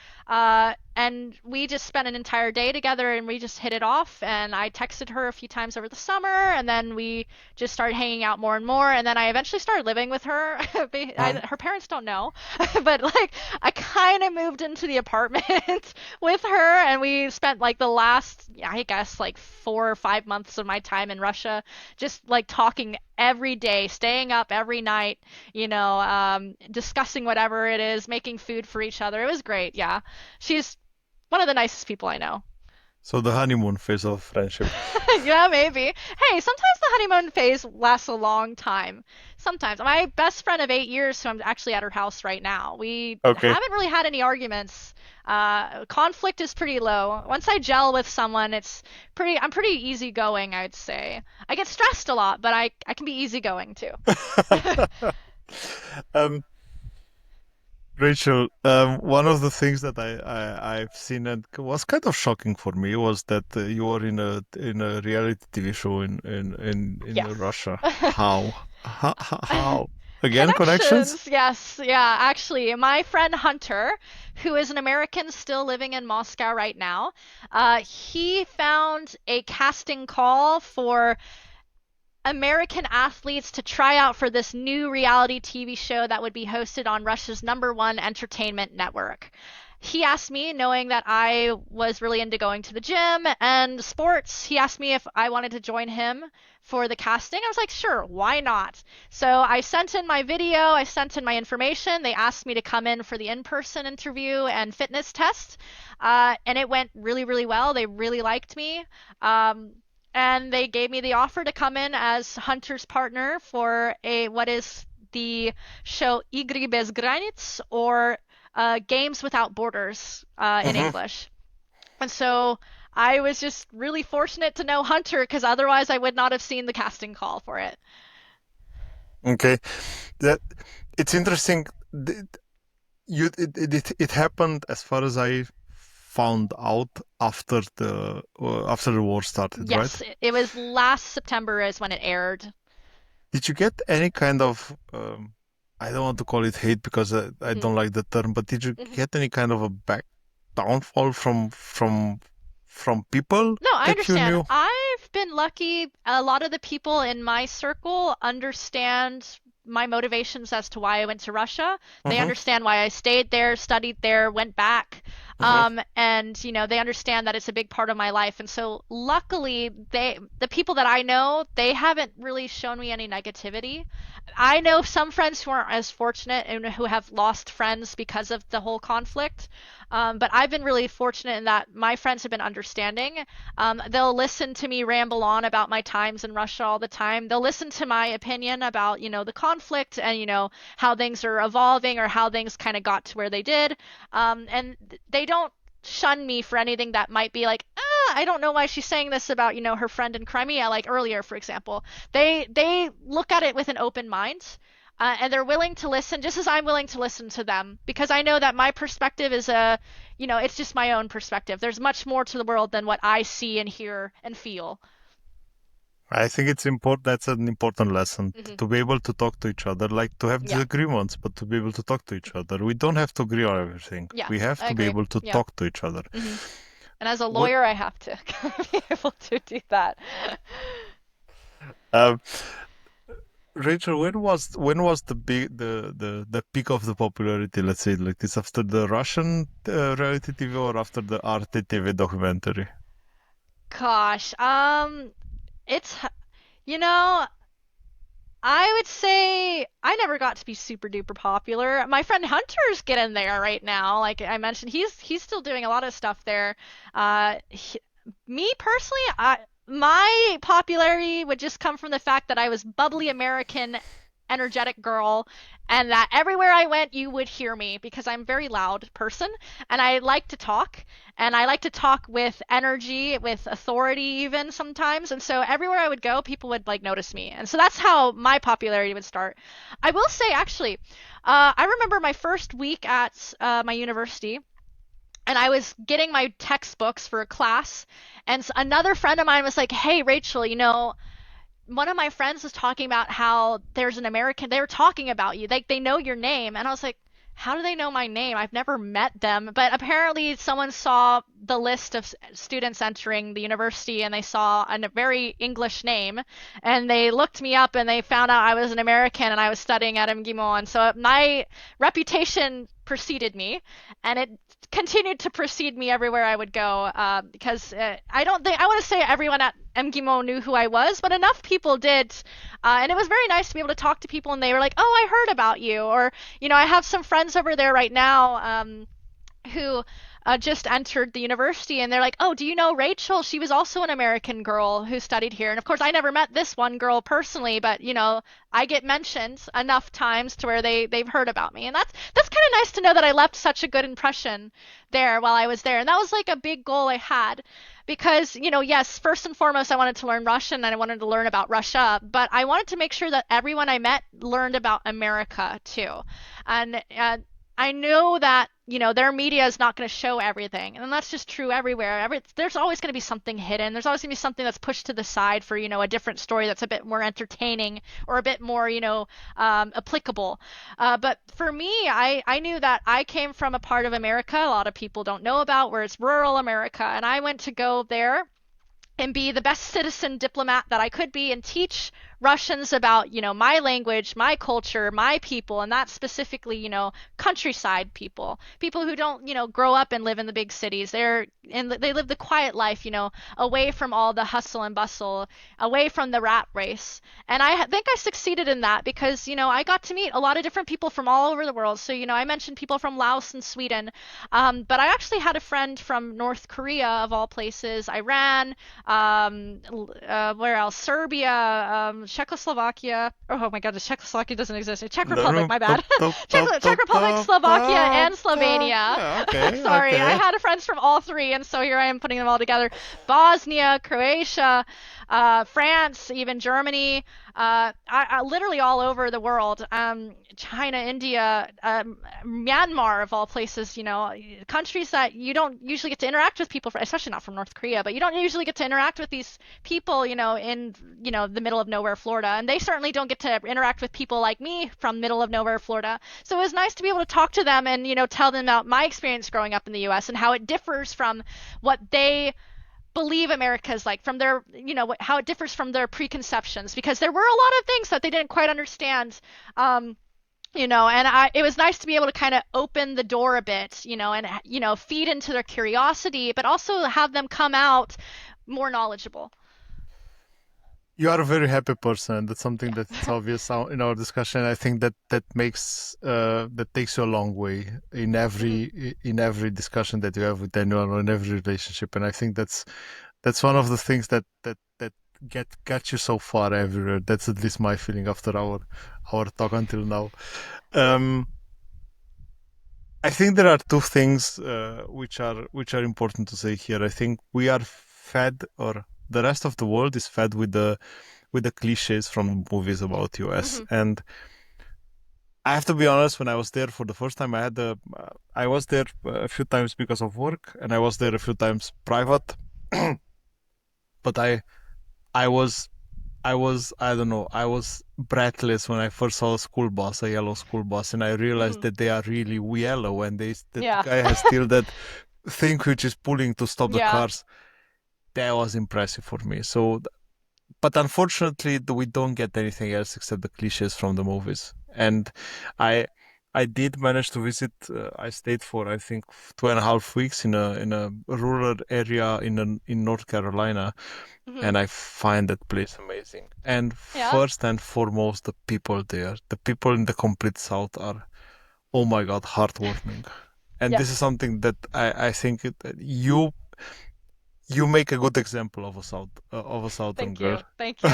And we just spent an entire day together and we just hit it off. And I texted her a few times over the summer and then we just started hanging out more and more. And then I eventually started living with her. Her parents don't know, but like I kind of moved into the apartment with her, and we spent like the last, I guess, like 4 or 5 months of my time in Russia just like talking every day, staying up every night, discussing whatever it is, making food for each other. It was great. Yeah. She's one of the nicest people I know. So the honeymoon phase of friendship. Yeah, maybe. Hey, sometimes the honeymoon phase lasts a long time. Sometimes. My best friend of 8 years, who I'm actually at her house right now, we Okay. haven't really had any arguments. Conflict is pretty low. Once I gel with someone, I'm pretty easygoing, I'd say. I get stressed a lot, but I can be easygoing too. Um, Rachel, one of the things that I've seen and was kind of shocking for me was that you were in a reality TV show in Yes. Russia. How? How? Again, connections? Connections, yes, yeah. Actually, my friend Hunter, who is an American still living in Moscow right now, he found a casting call for American athletes to try out for this new reality TV show that would be hosted on Russia's number one entertainment network. He asked me, knowing that I was really into going to the gym and sports, he asked me if I wanted to join him for the casting. I was like, sure, why not? So I sent in my video, I sent in my information. They asked me to come in for the in person interview and fitness test. And it went really, really well. They really liked me. Um, and they gave me the offer to come in as Hunter's partner for what is the show Igry bez granic, or Games Without Borders in Hmm. English. And so I was just really fortunate to know Hunter because otherwise I would not have seen the casting call for it. Okay. That it's interesting. It happened as far as I found out after the war started, right? Yes, it was last September is when it aired. Did you get any kind of I don't want to call it hate because I Mhm. don't like the term, but did you Mhm. get any kind of a back downfall from people No, I that you understand. knew? I've been lucky. A lot of the people in my circle understand my motivations as to why I went to Russia. They Hmm. understand why I stayed there, studied there, went back. Uh-huh. And they understand that it's a big part of my life. And so luckily, the people that I know, they haven't really shown me any negativity. I know some friends who aren't as fortunate and who have lost friends because of the whole conflict. But I've been really fortunate in that my friends have been understanding. They'll listen to me ramble on about my times in Russia all the time. They'll listen to my opinion about, the conflict and, how things are evolving or how things kind of got to where they did. And they don't shun me for anything that might be like, I don't know why she's saying this about, her friend in Crimea, like earlier, for example. They look at it with an open mind. And they're willing to listen just as I'm willing to listen to them because I know that my perspective is it's just my own perspective. There's much more to the world than what I see and hear and feel. I think it's important. That's an important lesson Hmm. to be able to talk to each other, like to have Yeah. disagreements, but to be able to talk to each other. We don't have to agree on everything. Yeah, We have I to be agree. able to Yeah. talk to each other. Hmm. And as a What, lawyer, I have to be able to do that. um, Rachel, when was the peak of the popularity? Let's say like this after the Russian reality TV or after the Arte TV documentary? Gosh, it's you know, I would say I never got to be super duper popular. My friend Hunter's getting there right now. Like I mentioned, he's still doing a lot of stuff there. Me personally, my popularity would just come from the fact that I was bubbly American, energetic girl, and that everywhere I went, you would hear me because I'm a very loud person, and I like to talk, and I like to talk with energy, with authority, even sometimes. And so everywhere I would go, people would like notice me, and so that's how my popularity would start. I will say, actually, I remember my first week at my university and I was getting my textbooks for a class, and another friend of mine was like, "Hey, Rachel, one of my friends was talking about how there's an American. They were talking about you. They know your name." And I was like, "How do they know my name? I've never met them." But apparently, someone saw the list of students entering the university, and they saw a very English name, and they looked me up, and they found out I was an American, and I was studying at MGIMO. And so my reputation preceded me, and it continued to precede me everywhere I would go, because I don't think I want to say everyone at MGIMO knew who I was, but enough people did, and it was very nice to be able to talk to people, and they were like, "Oh, I heard about you," or I have some friends over there right now, who just entered the university, and they're like, "Oh, do you know Rachel? She was also an American girl who studied here." And of course, I never met this one girl personally, but I get mentioned enough times to where they've heard about me, and that's kind of nice to know that I left such a good impression there while I was there. And that was like a big goal I had, because yes, first and foremost, I wanted to learn Russian and I wanted to learn about Russia, but I wanted to make sure that everyone I met learned about America too. And I know that their media is not going to show everything, and that's just true everywhere. There's always going to be something hidden. There's always going to be something that's pushed to the side for a different story that's a bit more entertaining or a bit more applicable. But for me, I knew that I came from a part of America a lot of people don't know about, where it's rural America, and I went to go there and be the best citizen diplomat that I could be and teach Russians about, my language, my culture, my people, and that's specifically, countryside people, people who don't, grow up and live in the big cities. They live the quiet life, away from all the hustle and bustle, away from the rat race. And I think I succeeded in that because, I got to meet a lot of different people from all over the world. So, I mentioned people from Laos and Sweden, but I actually had a friend from North Korea, of all places, Iran, where else? Serbia, Czechoslovakia. Oh my God, Czechoslovakia doesn't exist. Czech Republic, my bad. Czech Republic, Slovakia, and Slovenia. Yeah, okay, Sorry, I okay. had friends from all three, and so here I am putting them all together. Bosnia, Croatia, France, even Germany, literally all over the world. China, India, Myanmar, of all places, countries that you don't usually get to interact with people, especially not from North Korea, but you don't usually get to interact with these people, in, the middle of nowhere, Florida. And they certainly don't get to interact with people like me from middle of nowhere, Florida. So it was nice to be able to talk to them and, tell them about my experience growing up in the US and how it differs from what they believe America is like, from their, how it differs from their preconceptions, because there were a lot of things that they didn't quite understand. And it was nice to be able to kind of open the door a bit, and feed into their curiosity, but also have them come out more knowledgeable. You are a very happy person, and that's something that it's Yeah. obvious in our discussion. I think that makes that takes you a long way in Hmm. every discussion that you have with anyone or in every relationship. And I think that's one of the things that get you so far everywhere. That's at least my feeling after our talk until now. Um, I think there are two things which are important to say here. I think we are fed, or the rest of the world is fed with the cliches from movies about US. Hmm. And I have to be honest, when I was there for the first time, I was there a few times because of work, and I was there a few times private. But I was I don't know, I was breathless when I first saw a yellow school bus, and I realized Hmm. that they are really yellow, and that Yeah. guy has still that thing which is pulling to stop the Yeah. cars. That was impressive for me. But unfortunately, we don't get anything else except the cliches from the movies. And I I did manage to visit. I stayed for, I think, 2.5 weeks in a rural area in North Carolina, Hmm. and I find that place amazing. And Yeah. first and foremost, the people there, the people in the complete South are, oh my God, heartwarming. And this is Yes. something that I think you make a good example of a southern Thank girl. you. Thank you.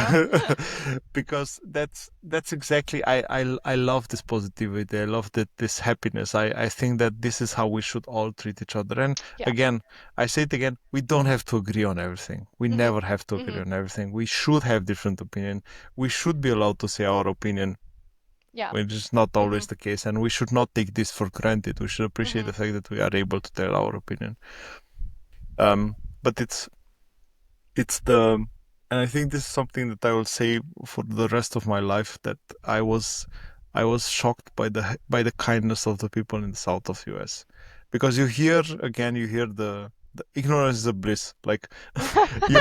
Because that's exactly, I love this positivity. I love that this happiness. I think that this is how we should all treat each other. And Yeah. again, I say it again, we don't have to agree on everything. We Hmm. never have to agree Hmm. on everything. We should have different opinion. We should be allowed to say our opinion, Yeah. which is not Hmm. always the case. And we should not take this for granted. We should appreciate Hmm. the fact that we are able to tell our opinion. But it's the and I think this is something that I will say for the rest of my life, that I was I was shocked by the kindness of the people in the south of US. Because you hear the ignorance is a bliss. Like you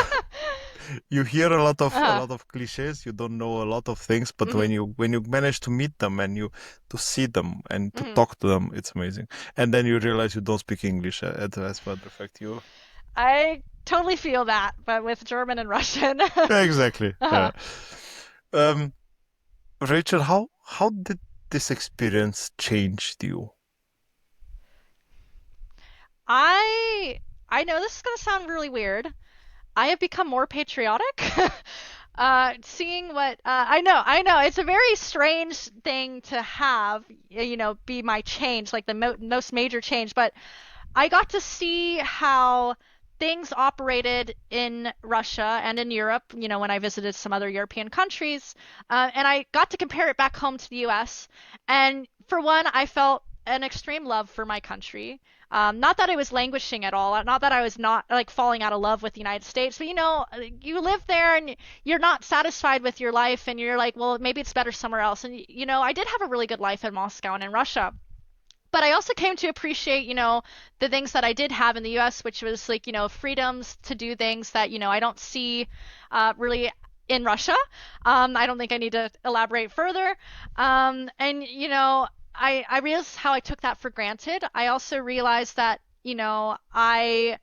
you hear a Uh-huh. lot of cliches, you don't know a lot of things, but Hmm. when you manage to meet them, and you to see them and to Hmm. talk to them, it's amazing. And then you realize you don't speak English, as a matter of fact. You I totally feel that, but with German and Russian. Exactly. Yeah. Uh-huh. Um, Rachel, how did this experience change you? I I know this is gonna sound really weird. I have become more patriotic. Seeing what I know it's a very strange thing to have, be my change, like the most major change. But I got to see how things operated in Russia and in Europe, when I visited some other European countries. And I got to compare it back home to the US. And for one, I felt an extreme love for my country. Not that I was languishing at all, not that I was not like falling out of love with the United States, but you live there and you're not satisfied with your life, and you're like, well, maybe it's better somewhere else. And I did have a really good life in Moscow and in Russia, but I also came to appreciate, the things that I did have in the US, which was like, freedoms to do things that, I don't see really in Russia. I don't think I need to elaborate further. And, I realized how I took that for granted. I also realized that, I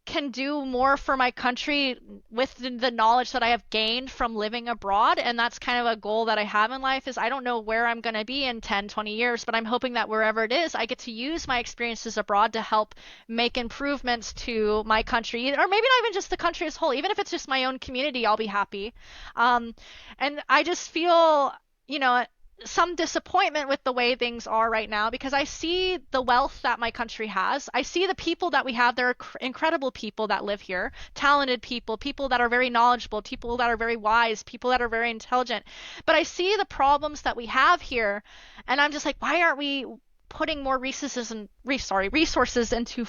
can do more for my country with the knowledge that I have gained from living abroad. And that's kind of a goal that I have in life. Is I don't know where I'm going to be in 10, 20 years, but I'm hoping that wherever it is, I get to use my experiences abroad to help make improvements to my country, or maybe not even just the country as a whole. Even if it's just my own community, I'll be happy. um, and I just feel, you know some disappointment with the way things are right now, because I see the wealth that my country has. I see the people that we have. There are incredible people that live here, talented people, people that are very knowledgeable, people that are very wise, people that are very intelligent. But I see the problems that we have here, and I'm just like, why aren't we putting more resources into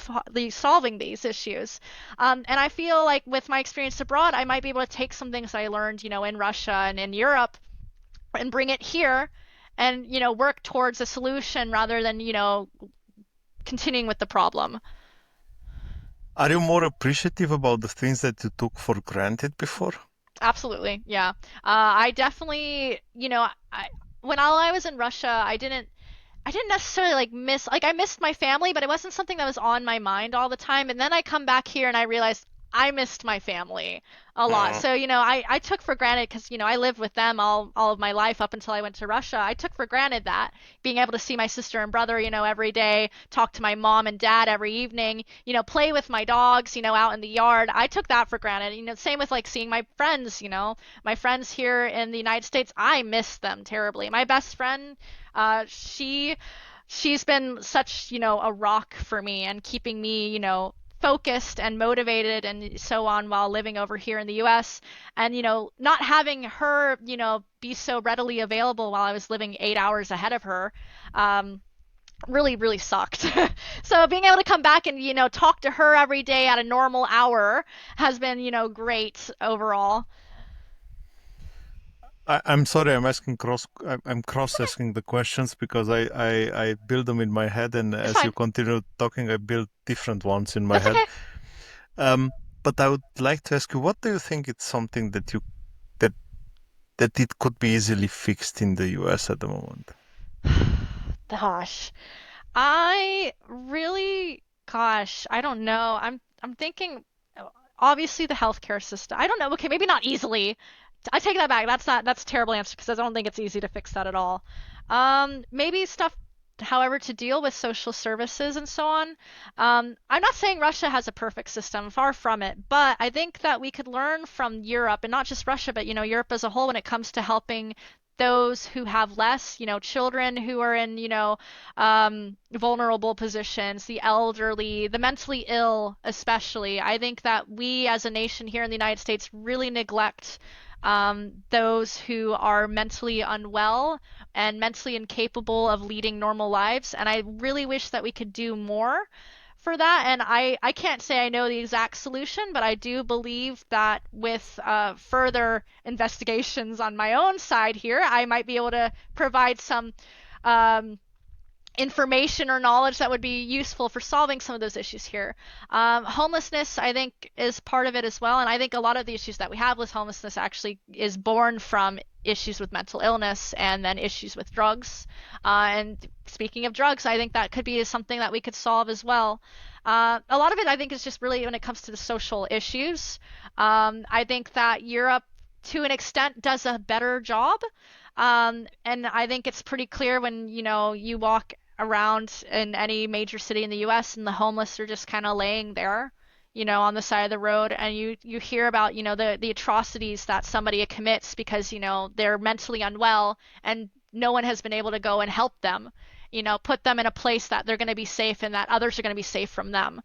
solving these issues? And I feel like with my experience abroad, I might be able to take some things I learned, in Russia and in Europe, and bring it here, and work towards a solution rather than continuing with the problem. Are you more appreciative about the things that you took for granted before? Absolutely, yeah. I definitely, when all I was in Russia, I didn't necessarily I missed my family, but it wasn't something that was on my mind all the time. And then I come back here and I realized I missed my family a lot. Mm. So, I took for granted because, I lived with them all of my life up until I went to Russia. I took for granted that being able to see my sister and brother, every day, talk to my mom and dad every evening, play with my dogs, out in the yard. I took that for granted. Same with like seeing my friends, my friends here in the United States, I miss them terribly. My best friend, uh, she she's been such, a rock for me and keeping me, focused and motivated and so on while living over here in the US. And, not having her, be so readily available while I was living 8 hours ahead of her, um, really, really sucked. So being able to come back and, talk to her every day at a normal hour has been, great overall. I'm sorry, I'm cross asking the questions because I build them in my head, and It's as you fine. continue talking, I build different ones in my That's head. okay. Um, but I would like to ask you, what do you think it's something that that it could be easily fixed in the US at the moment? Gosh. I don't know. I'm thinking obviously the healthcare system. I don't know. Okay, maybe not easily. I take that back. That's a terrible answer because I don't think it's easy to fix that at all. Maybe stuff, however, to deal with social services and so on. I'm not saying Russia has a perfect system, far from it, but I think that we could learn from Europe and not just Russia, but Europe as a whole when it comes to helping those who have less, children who are in, vulnerable positions, the elderly, the mentally ill, especially. I think that we as a nation here in the United States really neglect those who are mentally unwell and mentally incapable of leading normal lives. And I really wish that we could do more for that. And I can't say I know the exact solution, but I do believe that with further investigations on my own side here, I might be able to provide some um, information or knowledge that would be useful for solving some of those issues here. Homelessness, I think, is part of it as well. And I think a lot of the issues that we have with homelessness actually is born from issues with mental illness and then issues with drugs. And speaking of drugs, I think that could be something that we could solve as well. A lot of it, I think, is just really when it comes to the social issues. I think that Europe, to an extent, does a better job. And I think it's pretty clear when, you walk around in any major city in the US and the homeless are just kind of laying there, on the side of the road and you hear about, the atrocities that somebody commits because, they're mentally unwell and no one has been able to go and help them, put them in a place that they're going to be safe and that others are going to be safe from them.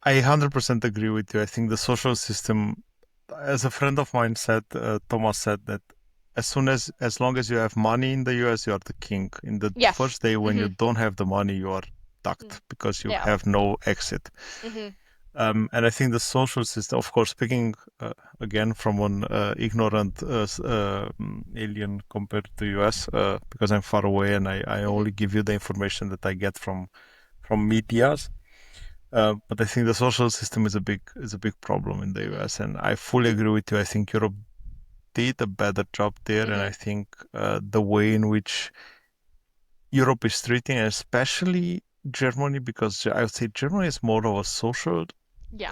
I 100% agree with you. I think the social system, as a friend of mine said, Thomas said that as long as you have money in the US, you are the king. In the Yes. first day when you Mhm. don't have the money, you are Mm. ducked because you Yeah. have no exit. Mhm. And I think the social system, of course, speaking again from an ignorant alien compared to US, because I'm far away and I Mhm. only give you the information that I get from medias. But I think the social system is a big problem in the Mhm. US, and I fully agree with you. I think Europe did a better job there, and I Mhm. think the way in which Europe is treating, and especially Germany, because I would say Germany is more of a social Yeah.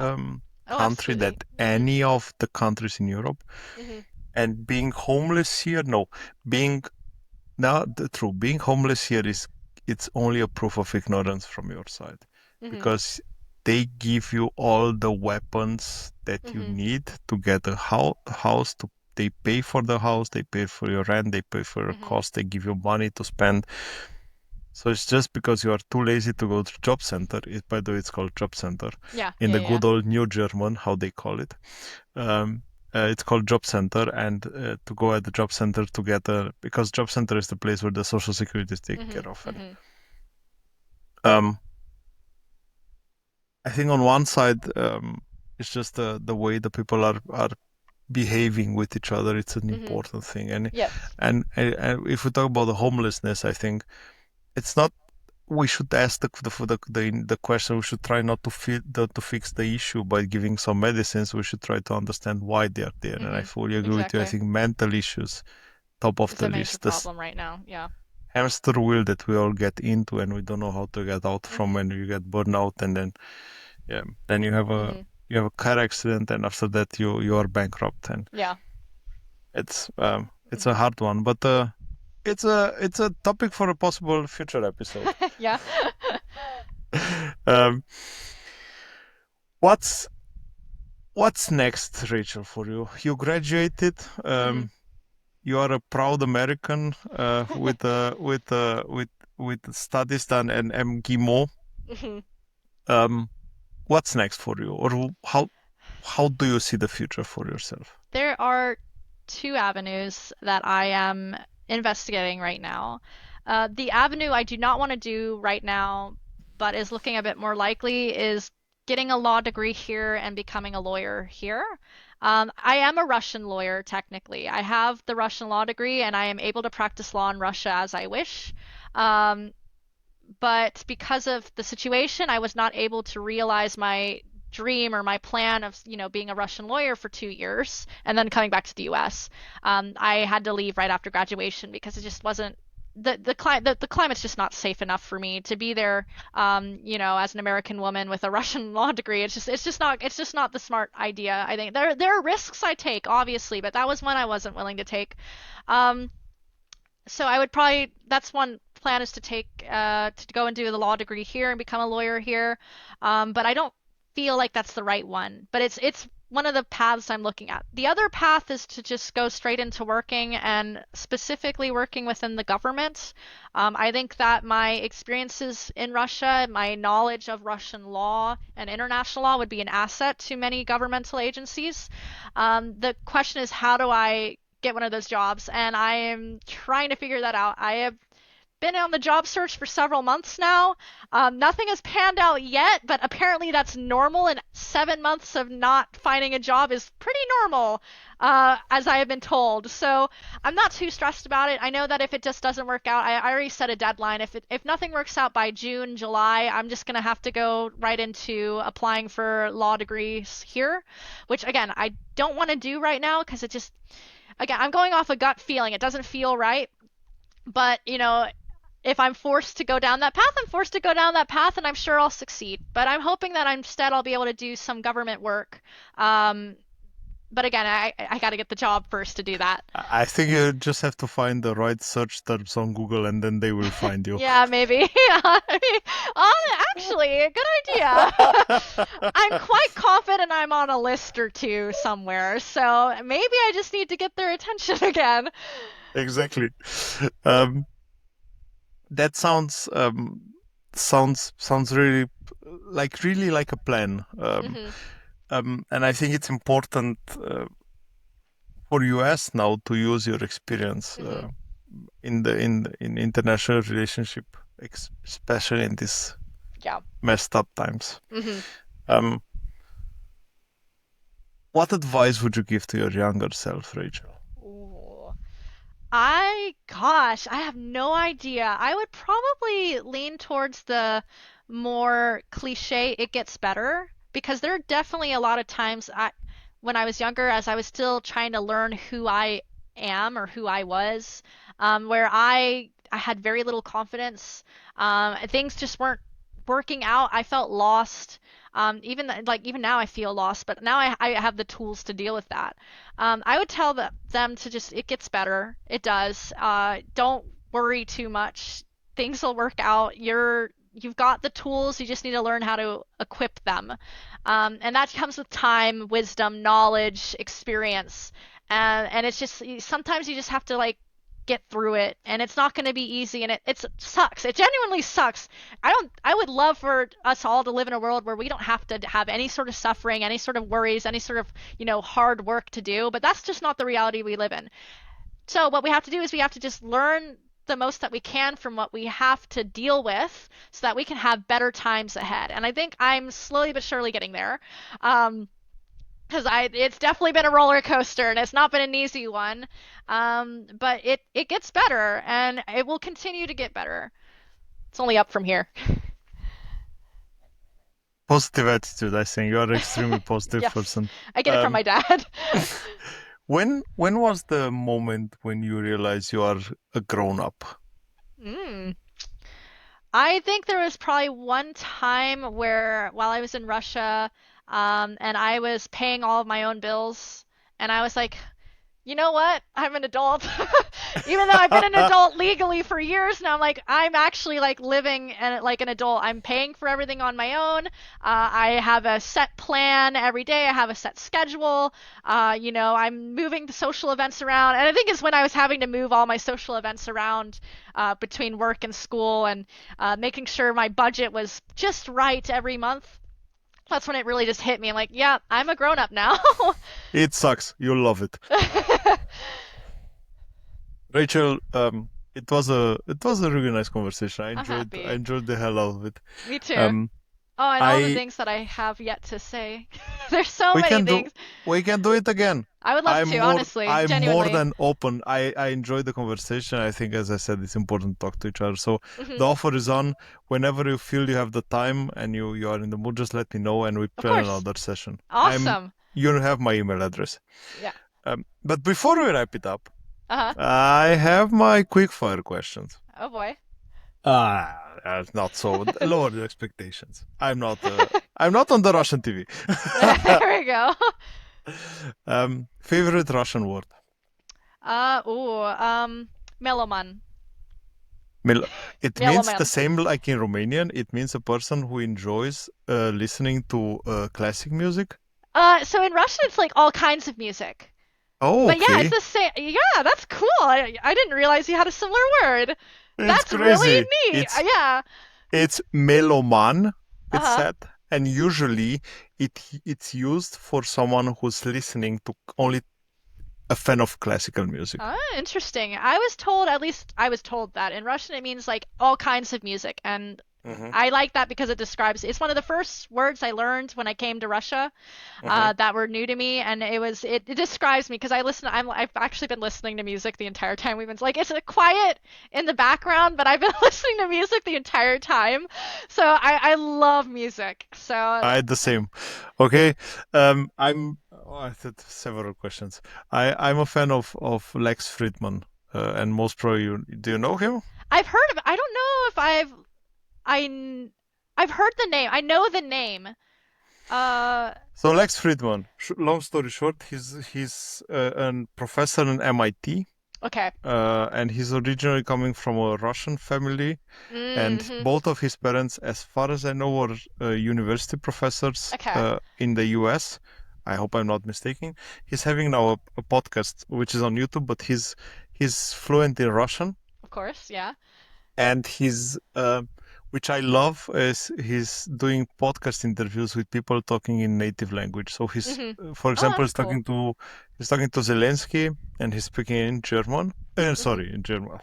Oh, country than absolutely. Mhm. any of the countries in Europe. Mhm. And being homeless here, no, being now the true being homeless here is it's only a proof of ignorance from your side Mhm. because they give you all the weapons that you Mhm. need to get a house to they pay for the house, they pay for your rent, they pay for your Mhm. cost, they give you money to spend. So it's just because you are too lazy to go to job center. By the way, it's called job center Yeah. in Yeah. the Yeah. good old New German, how they call it. Um, it's called job center, and to go at the job center to get a because job center is the place where the social security is taken Mhm. care of. And Mhm. um, I think on one side, it's just the way the people are behaving with each other. It's an Mhm. important thing. And Yes. and, and if we talk about the homelessness, I think it's not we should ask the question. We should try not to to fix the issue by giving some medicines. We should try to understand why they are there. And I fully agree with you. I Exactly. think mental issues top of It's the a major list. This problem right now. Yeah. hamster wheel that we all get into and we don't know how to get out from Mhm. when you get burned out, and then yeah, then Mhm. you have a car accident, and after that you are bankrupt, and Yeah. it's a Mhm. hard one, but it's a topic for a possible future episode. Yeah. um, what's what's next, Rachel, for you? You graduated. Mhm. You are a proud American with studies done and MGMO. Mhm. Um, what's next for you, or how do you see the future for yourself? There are two avenues that I am investigating right now. The avenue I do not want to do right now, but is looking a bit more likely, is getting a law degree here and becoming a lawyer here. I am a Russian lawyer, technically. I have the Russian law degree and I am able to practice law in Russia as I wish. Um, but because of the situation, I was not able to realize my dream or my plan of, being a Russian lawyer for 2 years and then coming back to the U.S. I had to leave right after graduation because it just wasn't the climate's just not safe enough for me to be there. As an American woman with a Russian law degree, it's just not the smart idea. I think there are risks I take, obviously, but that was one I wasn't willing to take. Um, so I would probably that's one plan is to go and do the law degree here and become a lawyer here. But I don't feel like that's the right one. But it's one of the paths I'm looking at. The other path is to just go straight into working and specifically working within the government. I think that my experiences in Russia, my knowledge of Russian law and international law would be an asset to many governmental agencies. The question is, how do I get one of those jobs? And I am trying to figure that out. I have been on the job search for several months now. Nothing has panned out yet, but apparently that's normal, and 7 months of not finding a job is pretty normal, as I have been told. So I'm not too stressed about it. I know that if it just doesn't work out, I already set a deadline. If nothing works out by June, July, I'm just gonna have to go right into applying for law degrees here, which again I don't want to do right now because it just again I'm going off a gut feeling. It doesn't feel right, but if I'm forced to go down that path, I'm forced to go down that path, and I'm sure I'll succeed. But I'm hoping that instead I'll be able to do some government work. Um, but again, I got to get the job first to do that. I think you just have to find the right search terms on Google, and then they will find you. Yeah, maybe. Actually, a good idea. I'm quite confident I'm on a list or two somewhere, so maybe I just need to get their attention again. Exactly. Um, that sounds really like a plan. Hmm. And I think it's important for US now to use your experience Hmm. in international relationship, especially in these Yeah. messed up times. Hmm. Um, what advice would you give to your younger self, Rachel? Ooh. I have no idea. I would probably lean towards the more cliche, it gets better, because there are definitely a lot of times when I was younger, as I was still trying to learn who I am or who I was, where I had very little confidence. Things just weren't working out. I felt lost. Even now I feel lost, but now I have the tools to deal with that. I would tell them to just, it gets better. It does. Don't worry too much. Things will work out. You've got the tools. You just need to learn how to equip them. And that comes with time, wisdom, knowledge, experience. And it's just, sometimes you just have to get through it, and it's not going to be easy, and it sucks. It genuinely sucks. I would love for us all to live in a world where we don't have to have any sort of suffering, any sort of worries, any sort of hard work to do, but that's just not the reality we live in. So what we have to do is we have to just learn the most that we can from what we have to deal with so that we can have better times ahead. And I think I'm slowly but surely getting there. Because it's definitely been a roller coaster, and it's not been an easy one. But it gets better, and it will continue to get better. It's only up from here. Positive attitude, I think. You are an extremely positive Yes, person. I get it from Um, my dad. when was the moment when you realize you are a grown up? Mm. I think there was probably one time where while I was in Russia, and I was paying all of my own bills, and I was like, you know what? I'm an adult. Even though I've been an adult legally for years now, I'm like, I'm actually like living and like an adult. I'm paying for everything on my own. I have a set plan every day. I have a set schedule. I'm moving the social events around. And I think it's when I was having to move all my social events around between work and school and making sure my budget was just right every month. That's when it really just hit me. I'm like, yeah, I'm a grown up now. It sucks. You'll love it. Rachel, it was a really nice conversation. I I'm enjoyed I happy. enjoyed the hell out of it. Me too. Um, Oh, and all the I things that I have yet to say. There's so we many can do things. we can do it again. I would love I'm to, more honestly, I'm more genuinely. than open. I enjoy the conversation. I think, as I said, it's important to talk to each other. So Hmm. the offer is on. Whenever you feel you have the time and you are in the mood, just let me know and we Of plan course. another session. Awesome. You have my email address. Yeah. But before we wrap it up, Uh-huh. I have my quick fire questions. Oh boy. Not so. Lower the expectations. I'm not on the Russian TV. There we go. Favorite Russian word? Ooh, Meloman. Mil- It means the Meloman. same like in Romanian. It means a person who enjoys listening to classic music. So in Russian it's like all kinds of music. Oh, But yeah, it's okay. the same. Yeah, that's cool. I didn't realize you had a similar word. It's That's really crazy. neat. Yeah. It's meloman, it's Uh-huh. said, and usually it's used for someone who's listening to only a fan of classical music. Ah, interesting. I was told, at least I was told that in Russian it means like all kinds of music, and Hmm. I like that because it describes. It's one of the first words I learned when I came to Russia, Hmm. that were new to me, and it describes me because I've actually been listening to music the entire time we've been like it's quiet in the background, but I've been listening to music the entire time, so I love music. So I had the same. Okay. I had several questions. I'm a fan of Lex Friedman, and most probably do you know him? I've heard of. I don't know if I I've heard the name. I know the name. Uh, So Lex Friedman, long story short, he's a professor in MIT, okay. and he's originally coming from a Russian family, and Mm-hmm. both of his parents, as far as I know, were university professors Okay. in the US. I hope I'm not mistaken. He's having now a podcast which is on YouTube, but he's fluent in Russian, Of course. Yeah. and which I love is he's doing podcast interviews with people talking in native language. So Mm-hmm. for Oh, example, that's cool. he's talking to Zelensky, and he's speaking in German. Mm-hmm. Sorry, in German.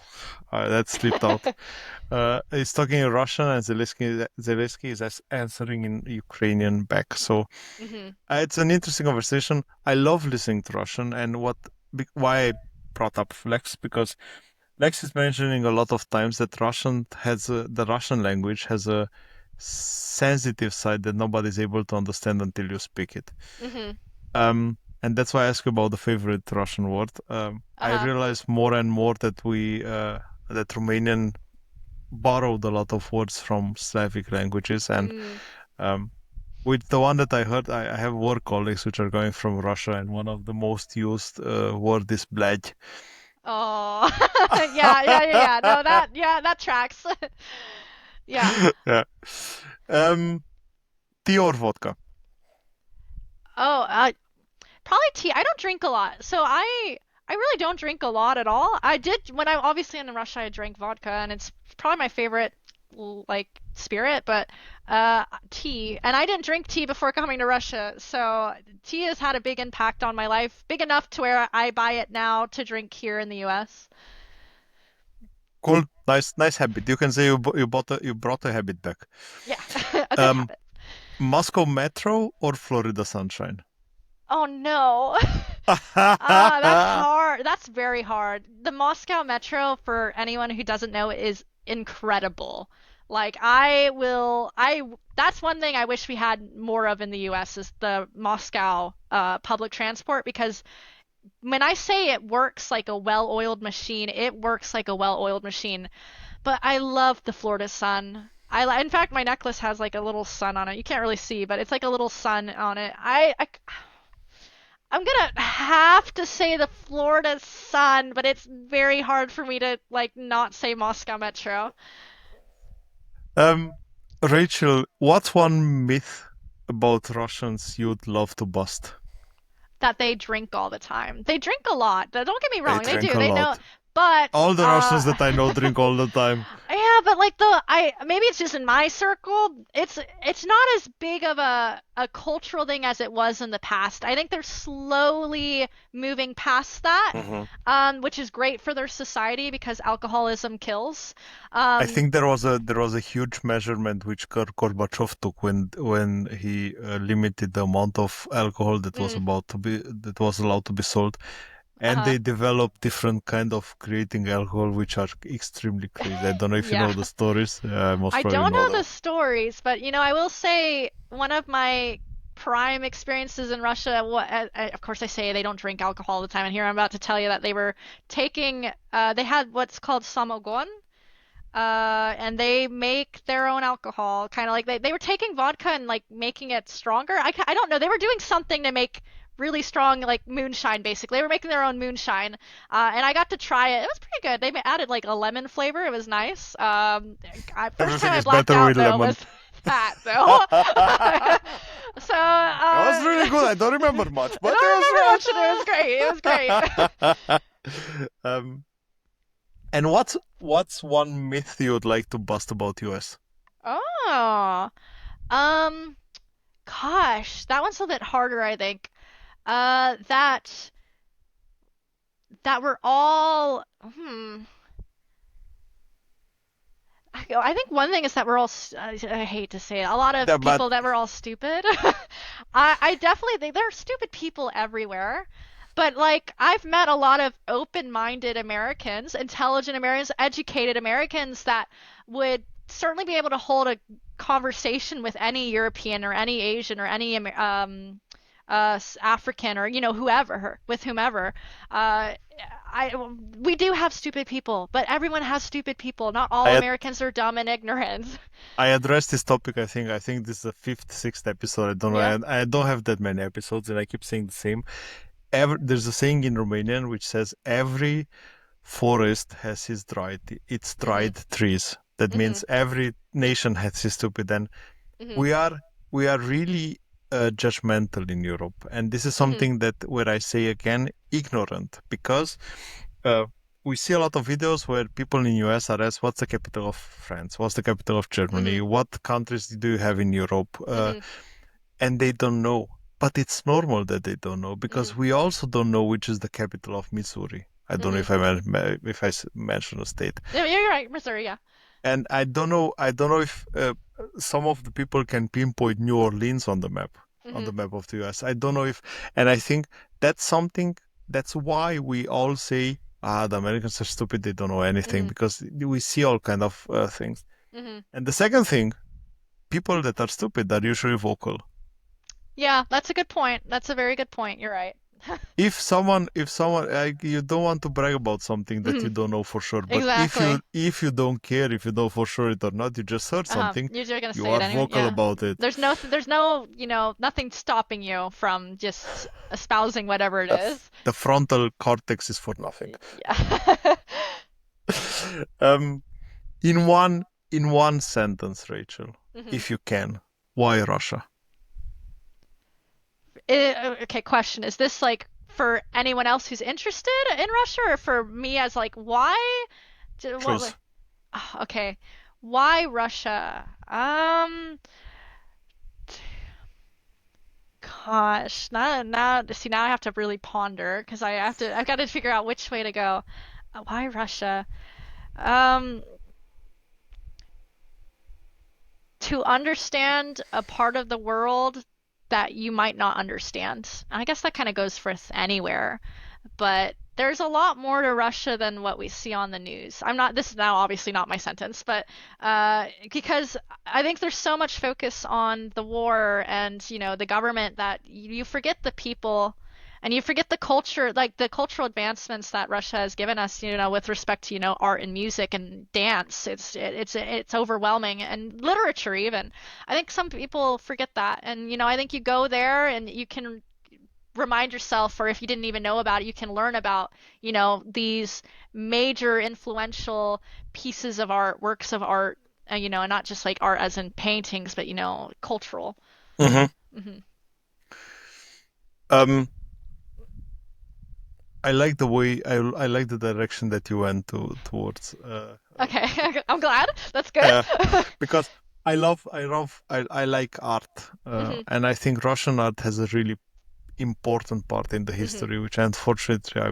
That slipped out. He's talking in Russian, and Zelensky is answering in Ukrainian back. So Mm-hmm. it's an interesting conversation. I love listening to Russian, and why I brought up Flex, because Lex is mentioning a lot of times that the Russian language has a sensitive side that nobody's able to understand until you speak it. Mm-hmm. And that's why I ask you about the favorite Russian word. I Uh-huh. realize more and more that that Romanian borrowed a lot of words from Slavic languages, and Mm. um, with the one that I heard, I have work colleagues which are going from Russia, and one of the most used word is bled. Oh. Yeah, yeah, yeah, yeah. No, that tracks. Yeah. Yeah. Um, Tea or vodka? Oh, probably tea. I don't drink a lot, so I really don't drink a lot at all. I did when I obviously in Russia I drank vodka, and it's probably my favorite like spirit, but tea. And I didn't drink tea before coming to Russia, so tea has had a big impact on my life, big enough to where I buy it now to drink here in the U.S. Cool. Nice habit. You can say you brought a habit back. Yeah, a good Um, habit. Moscow Metro or Florida Sunshine? Oh no. That's hard. That's very hard. The Moscow Metro, for anyone who doesn't know, is incredible. Like that's one thing I wish we had more of in the US is the Moscow public transport, because when I say it works like a well-oiled machine, it works like a well-oiled machine. But I love the Florida sun. In fact, my necklace has like a little sun on it. You can't really see, but it's like a little sun on it. I'm gonna have to say the Florida sun, but it's very hard for me to like not say Moscow Metro. Um, Rachel, what's one myth about Russians you'd love to bust? That they drink all the time. They drink a lot. Don't get me They wrong, they drink do. a They know, lot. but All the Russians that I know drink all the time. yeah, but like I maybe it's just in my circle. It's not as big of a cultural thing as it was in the past. I think they're slowly moving past that, Mhm. which is great for their society because alcoholism kills. I Um, think there was a huge measurement which Gorbachev took when he limited the amount of alcohol mm, that was allowed to be sold, and uh-huh. they developed different kind of creating alcohol which are extremely crazy. I don't know if you Yeah. know the stories. Most I probably don't know know the them. stories, but I will say one of my prime experiences in Russia, of course I say they don't drink alcohol all the time, and here I'm about to tell you that they were taking, they had what's called samogon, and they make their own alcohol, kind of like they were taking vodka and like making it stronger. I don't know, they were doing something to make really strong like moonshine basically. They were making their own moonshine, and I got to try it. It was pretty good. They added like a lemon flavor. It was nice. First time Everything I is blacked better out with though lemon. was that though. So It was really good. I don't remember much, I but don't remember it much, and it was great. It was great. was great. And what's one myth you'd like to bust about US? Oh, um, gosh, that one's a bit harder, I think. That we're all I think one thing is that we're all I hate to say it, a lot of Yeah, but people that we're all stupid. I definitely think there are stupid people everywhere. But like I've met a lot of open-minded Americans, intelligent Americans, educated Americans that would certainly be able to hold a conversation with any European or any Asian or any African or whoever with whomever. Uh, I we do have stupid people, but everyone has stupid people. Not I all had Americans are dumb and ignorant. I addressed this topic. I think this is the fifth, sixth episode. I don't know. Yeah. I don't have that many episodes, and I keep saying the same. There's a saying in Romanian which says every forest has its Mhm. dried trees. That Mhm. means every nation has its stupid. And Mhm. we are we are really judgmental in Europe, and this is Mhm. something that where I say again ignorant, because uh, we see a lot of videos where people in US are asked, "What's the capital of France? What's the capital of Germany? Mhm. What countries do you have in Europe?" Mhm. And they don't know. But it's normal that they don't know because Mhm. we also don't know which is the capital of Missouri. I don't know Mhm. if mention a state. Yeah, you're right, Missouri. Yeah. And I don't know. I don't know if some of the people can pinpoint New Orleans on Mhm. the map of the U.S. I don't know if, and I think that's something. That's why we all say, the Americans are stupid. They don't know anything Mhm. because we see all kind of things. Mhm. And the second thing, people that are stupid are usually vocal. Yeah, that's a good point. That's a very good point. You're right. If someone you don't want to brag about something that you Mhm. don't know for sure, but Exactly. if you don't care if you know for sure it or not, you just heard something, You're just gonna you say it are anyway. vocal Yeah. about it. There's no, nothing stopping you from just espousing whatever it is. The frontal cortex is for nothing. Yeah. um in one sentence, Rachel, Mhm. if you can, why Russia? Okay, question. Is this like for anyone else who's interested in Russia or for me as like why? What? Choose. Okay. Why Russia? Gosh, now see now I have to really ponder because I've got to figure out which way to go. Why Russia? Um, to understand a part of the world that you might not understand. I guess that kind of goes for anywhere, but there's a lot more to Russia than what we see on the news. This is now obviously not my sentence, but because I think there's so much focus on the war and, the government that you forget the people and you forget the culture, like the cultural advancements that Russia has given us, with respect to, art and music and dance. It's overwhelming, and literature even. I think some people forget that. And, I think you go there and you can remind yourself, or if you didn't even know about it, you can learn about, these major influential pieces of art, works of art, and not just like art as in paintings, but, cultural. Mm-hmm. Hmm. I like the way I like the direction that you went towards. Okay, I'm glad. That's good. Because I like art, Hmm. and I think Russian art has a really important part in the Hmm. history, which unfortunately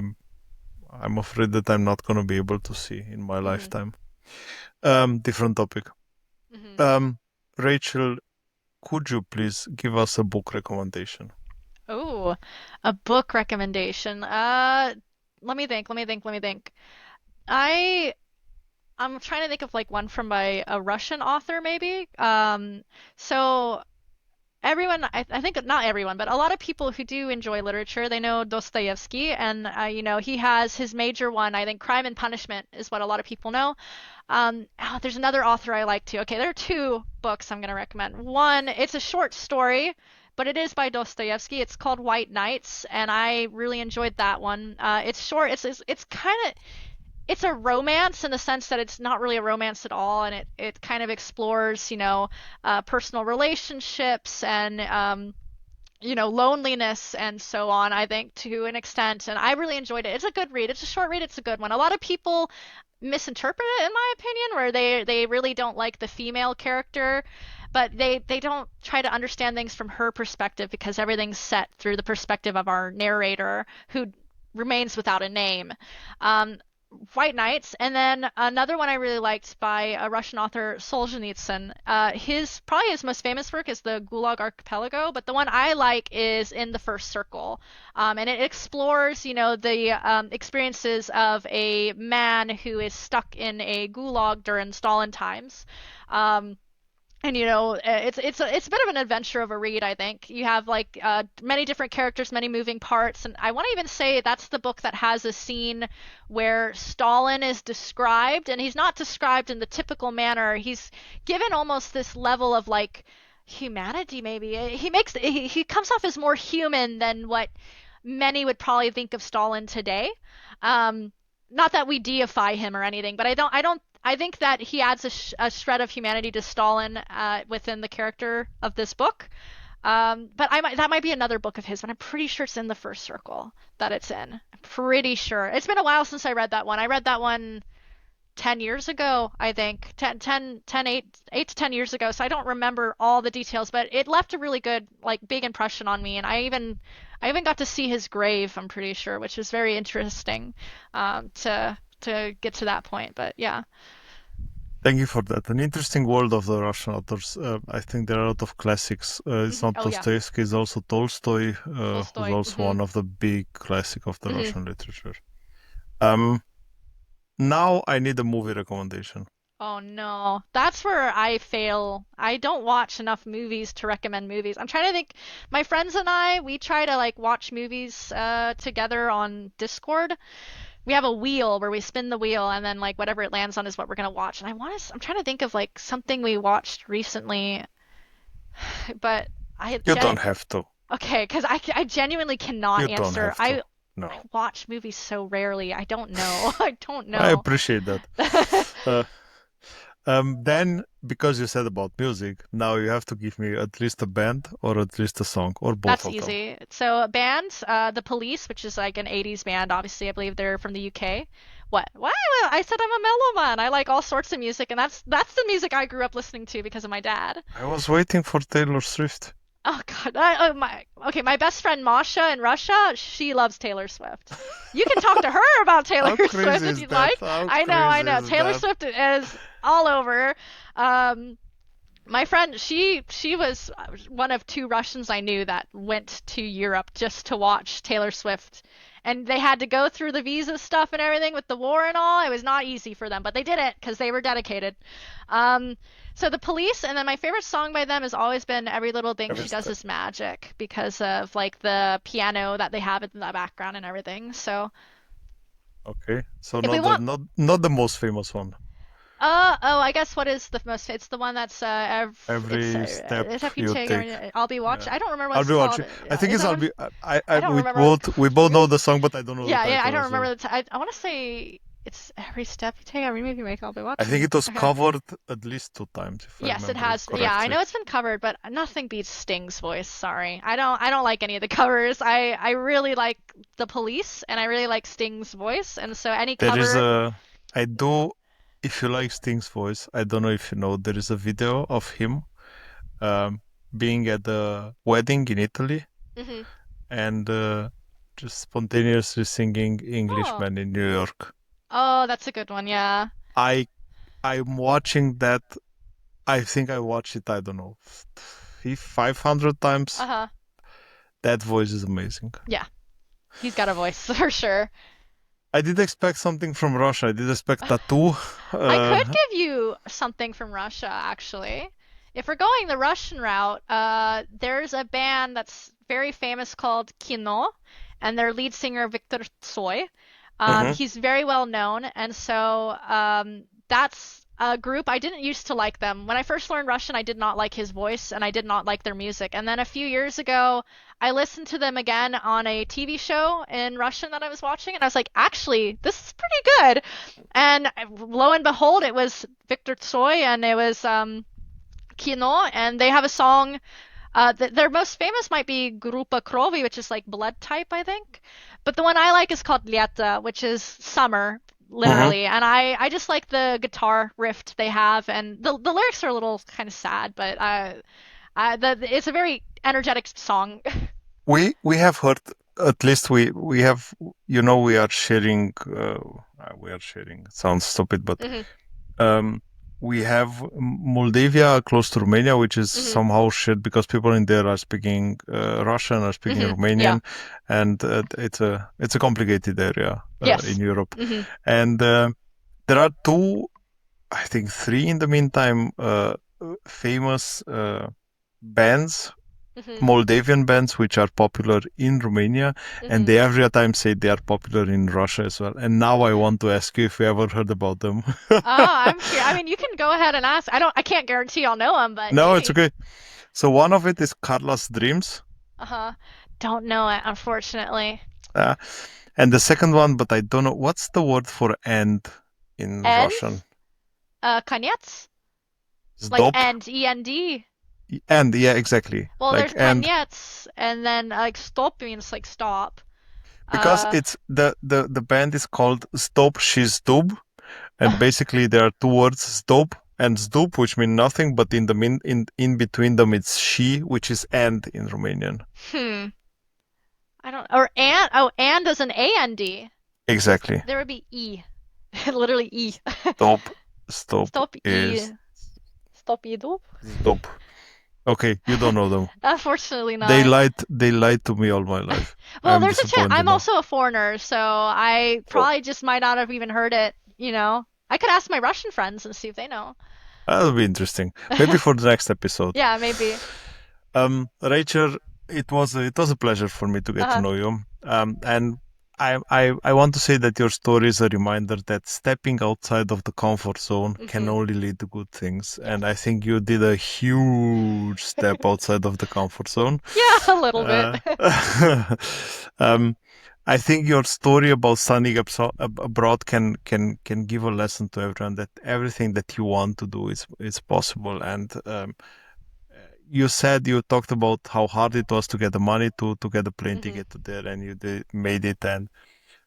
I'm afraid that I'm not going to be able to see in my Hmm. lifetime. Different topic. Hmm. Rachel, could you please give us a book recommendation? Oh, a book recommendation. Let me think. Let me think. Let me think. I I'm trying to think of like one from a Russian author, maybe. So everyone, I think not everyone, but a lot of people who do enjoy literature, they know Dostoevsky, and he has his major one. I think Crime and Punishment is what a lot of people know. There's another author I like too. Okay, there are two books I'm going to recommend. One, it's a short story, but it is by Dostoevsky. It's called White Nights, and I really enjoyed that one. It's short. It's kind of it's a romance in the sense that it's not really a romance at all, and it kind of explores, personal relationships and loneliness and so on, I think, to an extent. And I really enjoyed it. It's a good read. It's a short read. It's a good one. A lot of people misinterpret it, in my opinion, where they really don't like the female character, but they don't try to understand things from her perspective because everything's set through the perspective of our narrator, who remains without a name. Um, White Nights, and then another one I really liked by a Russian author, Solzhenitsyn. His most famous work is the Gulag Archipelago, but the one I like is In the First Circle, and it explores, the experiences of a man who is stuck in a gulag during Stalin times. And it's a bit of an adventure of a read. I think you have like many different characters, many moving parts, and I want to even say that's the book that has a scene where Stalin is described, and he's not described in the typical manner. He's given almost this level of like humanity. Maybe he comes off as more human than what many would probably think of Stalin today. Um, Not that we deify him or anything, but I think that he adds a shred of humanity to Stalin within the character of this book. But that might be another book of his, but I'm pretty sure it's In the First Circle that it's in. I'm pretty sure. It's been a while since I read that one. I read that one 10 years ago, I think. 8 to 10 years ago, so I don't remember all the details, but it left a really good, like, big impression on me, and I even got to see his grave, I'm pretty sure, which was very interesting to get to that point, but yeah. Thank you for that. An interesting world of the Russian authors. I think there are a lot of classics. It's not Oh yeah, Dostoevsky, it's also Tolstoy, who's Tolstoy. also one of the big classic of the Hmm. Russian literature. Um, Now I need a movie recommendation. Oh no, that's where I fail. I don't watch enough movies to recommend movies. I'm trying to think. My friends and I, we try to like watch movies together on Discord. We have a wheel where we spin the wheel, and then like whatever it lands on is what we're gonna watch. And I'm trying to think of like something we watched recently, but I You gen don't have to. okay, because I genuinely cannot You don't answer. have to. I No. watch movies so rarely. I don't know. I don't I know. appreciate that. Uh, then, because you said about music, now you have to give me at least a band or at least a song or both That's of them. easy. So a band, The Police, which is like an 80s band, obviously, I believe they're from the UK. What? What? I said I'm a mellow man. I like all sorts of music, and that's the music I grew up listening to because of my dad. I was waiting for Taylor Swift. Oh God. My best friend Masha in Russia, she loves Taylor Swift. You can talk to her about Taylor How Swift crazy if is you'd that? like. How I know, I crazy know. is Taylor that? Swift is all over. Um, My friend, she was one of two Russians I knew that went to Europe just to watch Taylor Swift. And they had to go through the visa stuff and everything with the war and all. It was not easy for them, but they did it because they were dedicated. Um, so the Police, and then my favorite song by them has always been "Every Little Thing Every She Does step. Is Magic" because of like the piano that they have in the background and everything. So Okay, so if we not the want, not the most famous one. oh, I guess what is the most? It's the one that's Every step it's if you you take. take. I'll be watching. Yeah. I don't remember what I'll it's be called. watching. I think Is it's that I'll one? be. I I don't remember. we both know the song, but I don't know the Yeah, yeah. I title don't as well. remember I want to say it's every step you take, every move you make. I'll be I think watching. it was Okay. covered at least 2 times, if I Yes, it remember it has. Yeah, I correctly. know it's been covered, but nothing beats Sting's voice. Sorry, I don't like any of the covers. I really like the Police, and I really like Sting's voice, and so any There is cover. I do, if you like Sting's voice, I don't know if you know, there is a video of him um, being at a wedding in Italy Hmm. and just spontaneously singing Oh, Englishman in New York. oh, that's a good one. Yeah. I I'm watching that. I think I watched it, I don't know, 500 times. Uh-huh. That voice is amazing. Yeah, he's got a voice for sure. I did expect something from Russia. I did expect tattoo. I could Uh, give you something from Russia, actually. If we're going the Russian route, there's a band that's very famous called Kino, and their lead singer Viktor Tsoy. mhm. He's very well known, and so that's a group. I didn't used to like them. When I first learned Russian, I did not like his voice, and I did not like their music. And then a few years ago, I listened to them again on a TV show in Russian that I was watching, and I was like, actually, this is pretty good. And lo and behold, it was Victor Tsoi and it was Kino, and they have a song. Their most famous might be Grupa Krovi, which is like blood type, I think. But the one I like is called Lieta, which is summer, Mhm. literally. And I just like the guitar riff they have, and the lyrics are a little kind of sad, but it's a very energetic song. We have heard, at least we have, we are sharing. We are sharing. It sounds stupid, but Hmm. um, we have Moldavia close to Romania, which is Hmm. somehow shared because people in there are speaking Russian, are speaking Hmm. Yeah. Romanian, and it's a complicated area in Yes. Europe. Hmm. And there are two, I think three in the meantime, famous bands, Hmm. Moldavian bands, which are popular in Romania, and Hmm. they every time say they are popular in Russia as well. And now I want to ask you if you ever heard about them. Oh, I'm curious. I mean, you can go ahead and ask. I can't guarantee I'll know them, but No, it's maybe. okay. So one of it is Carla's Dreams, Uh-huh. Don't know it, unfortunately. uh, and the second one, but I don't know what's the word for end in End? Russian. Konец? Like Zdop, end, E-N-D. end, yeah, exactly. Well, Like there's end, konец, and then like stop means like stop. because Uh, it's the band is called Stop She's Dub, and basically there are two words, Zdop and Zdup, which mean nothing, but in the in between them it's she, which is end in Romanian. hmm. I don't. Or and. Oh, and is an A-N-D. So Exactly. there would be E. Literally E. Stop, stop Stop E. is Stop E. Do? Zdop. Okay, you don't know them. Unfortunately They not. lied. They lied to me all my life. Well, I'm there's a chance. disappointed I'm now. also a foreigner, so I Oh, probably just might not have even heard it, you know. I could ask my Russian friends and see if they know. that'll be interesting. Maybe for the next episode. Yeah, maybe. Rachel, it was a pleasure for me to get to Uh-huh. know you. And I want to say that your story is a reminder that stepping outside of the comfort zone can Hmm. only lead to good things. Yes. And I think you did a huge step outside of the comfort zone. Yeah, a little bit. Uh, um, I think your story about studying abroad can give a lesson to everyone that everything that you want to do is possible. And you talked about how hard it was to get the money to get a plane Hmm. ticket to there, and made it. And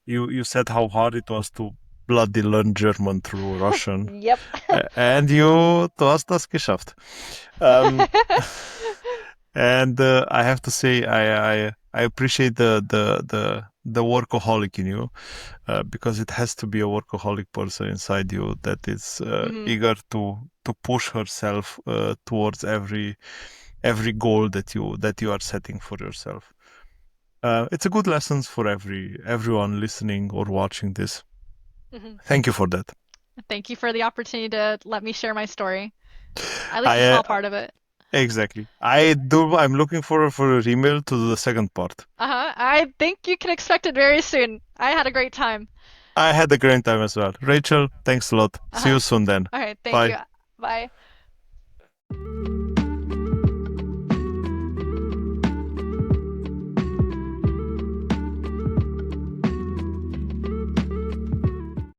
you said how hard it was to bloody learn German through Russian, Yep. and du hast das geschafft. Um, and I have to say, I appreciate the the workaholic in you, because it has to be a workaholic person inside you that is eager to push herself towards every goal that you are setting for yourself. It's a good lesson for everyone listening or watching this. Thank you for that. Thank you for the opportunity to let me share my story. At least a small part of it. Exactly. I'm looking for your email to the second part. I think you can expect it very soon. I had a great time. I had a great time as well. Rachel, thanks a lot. See you soon then. All right, thank Bye. you. Bye.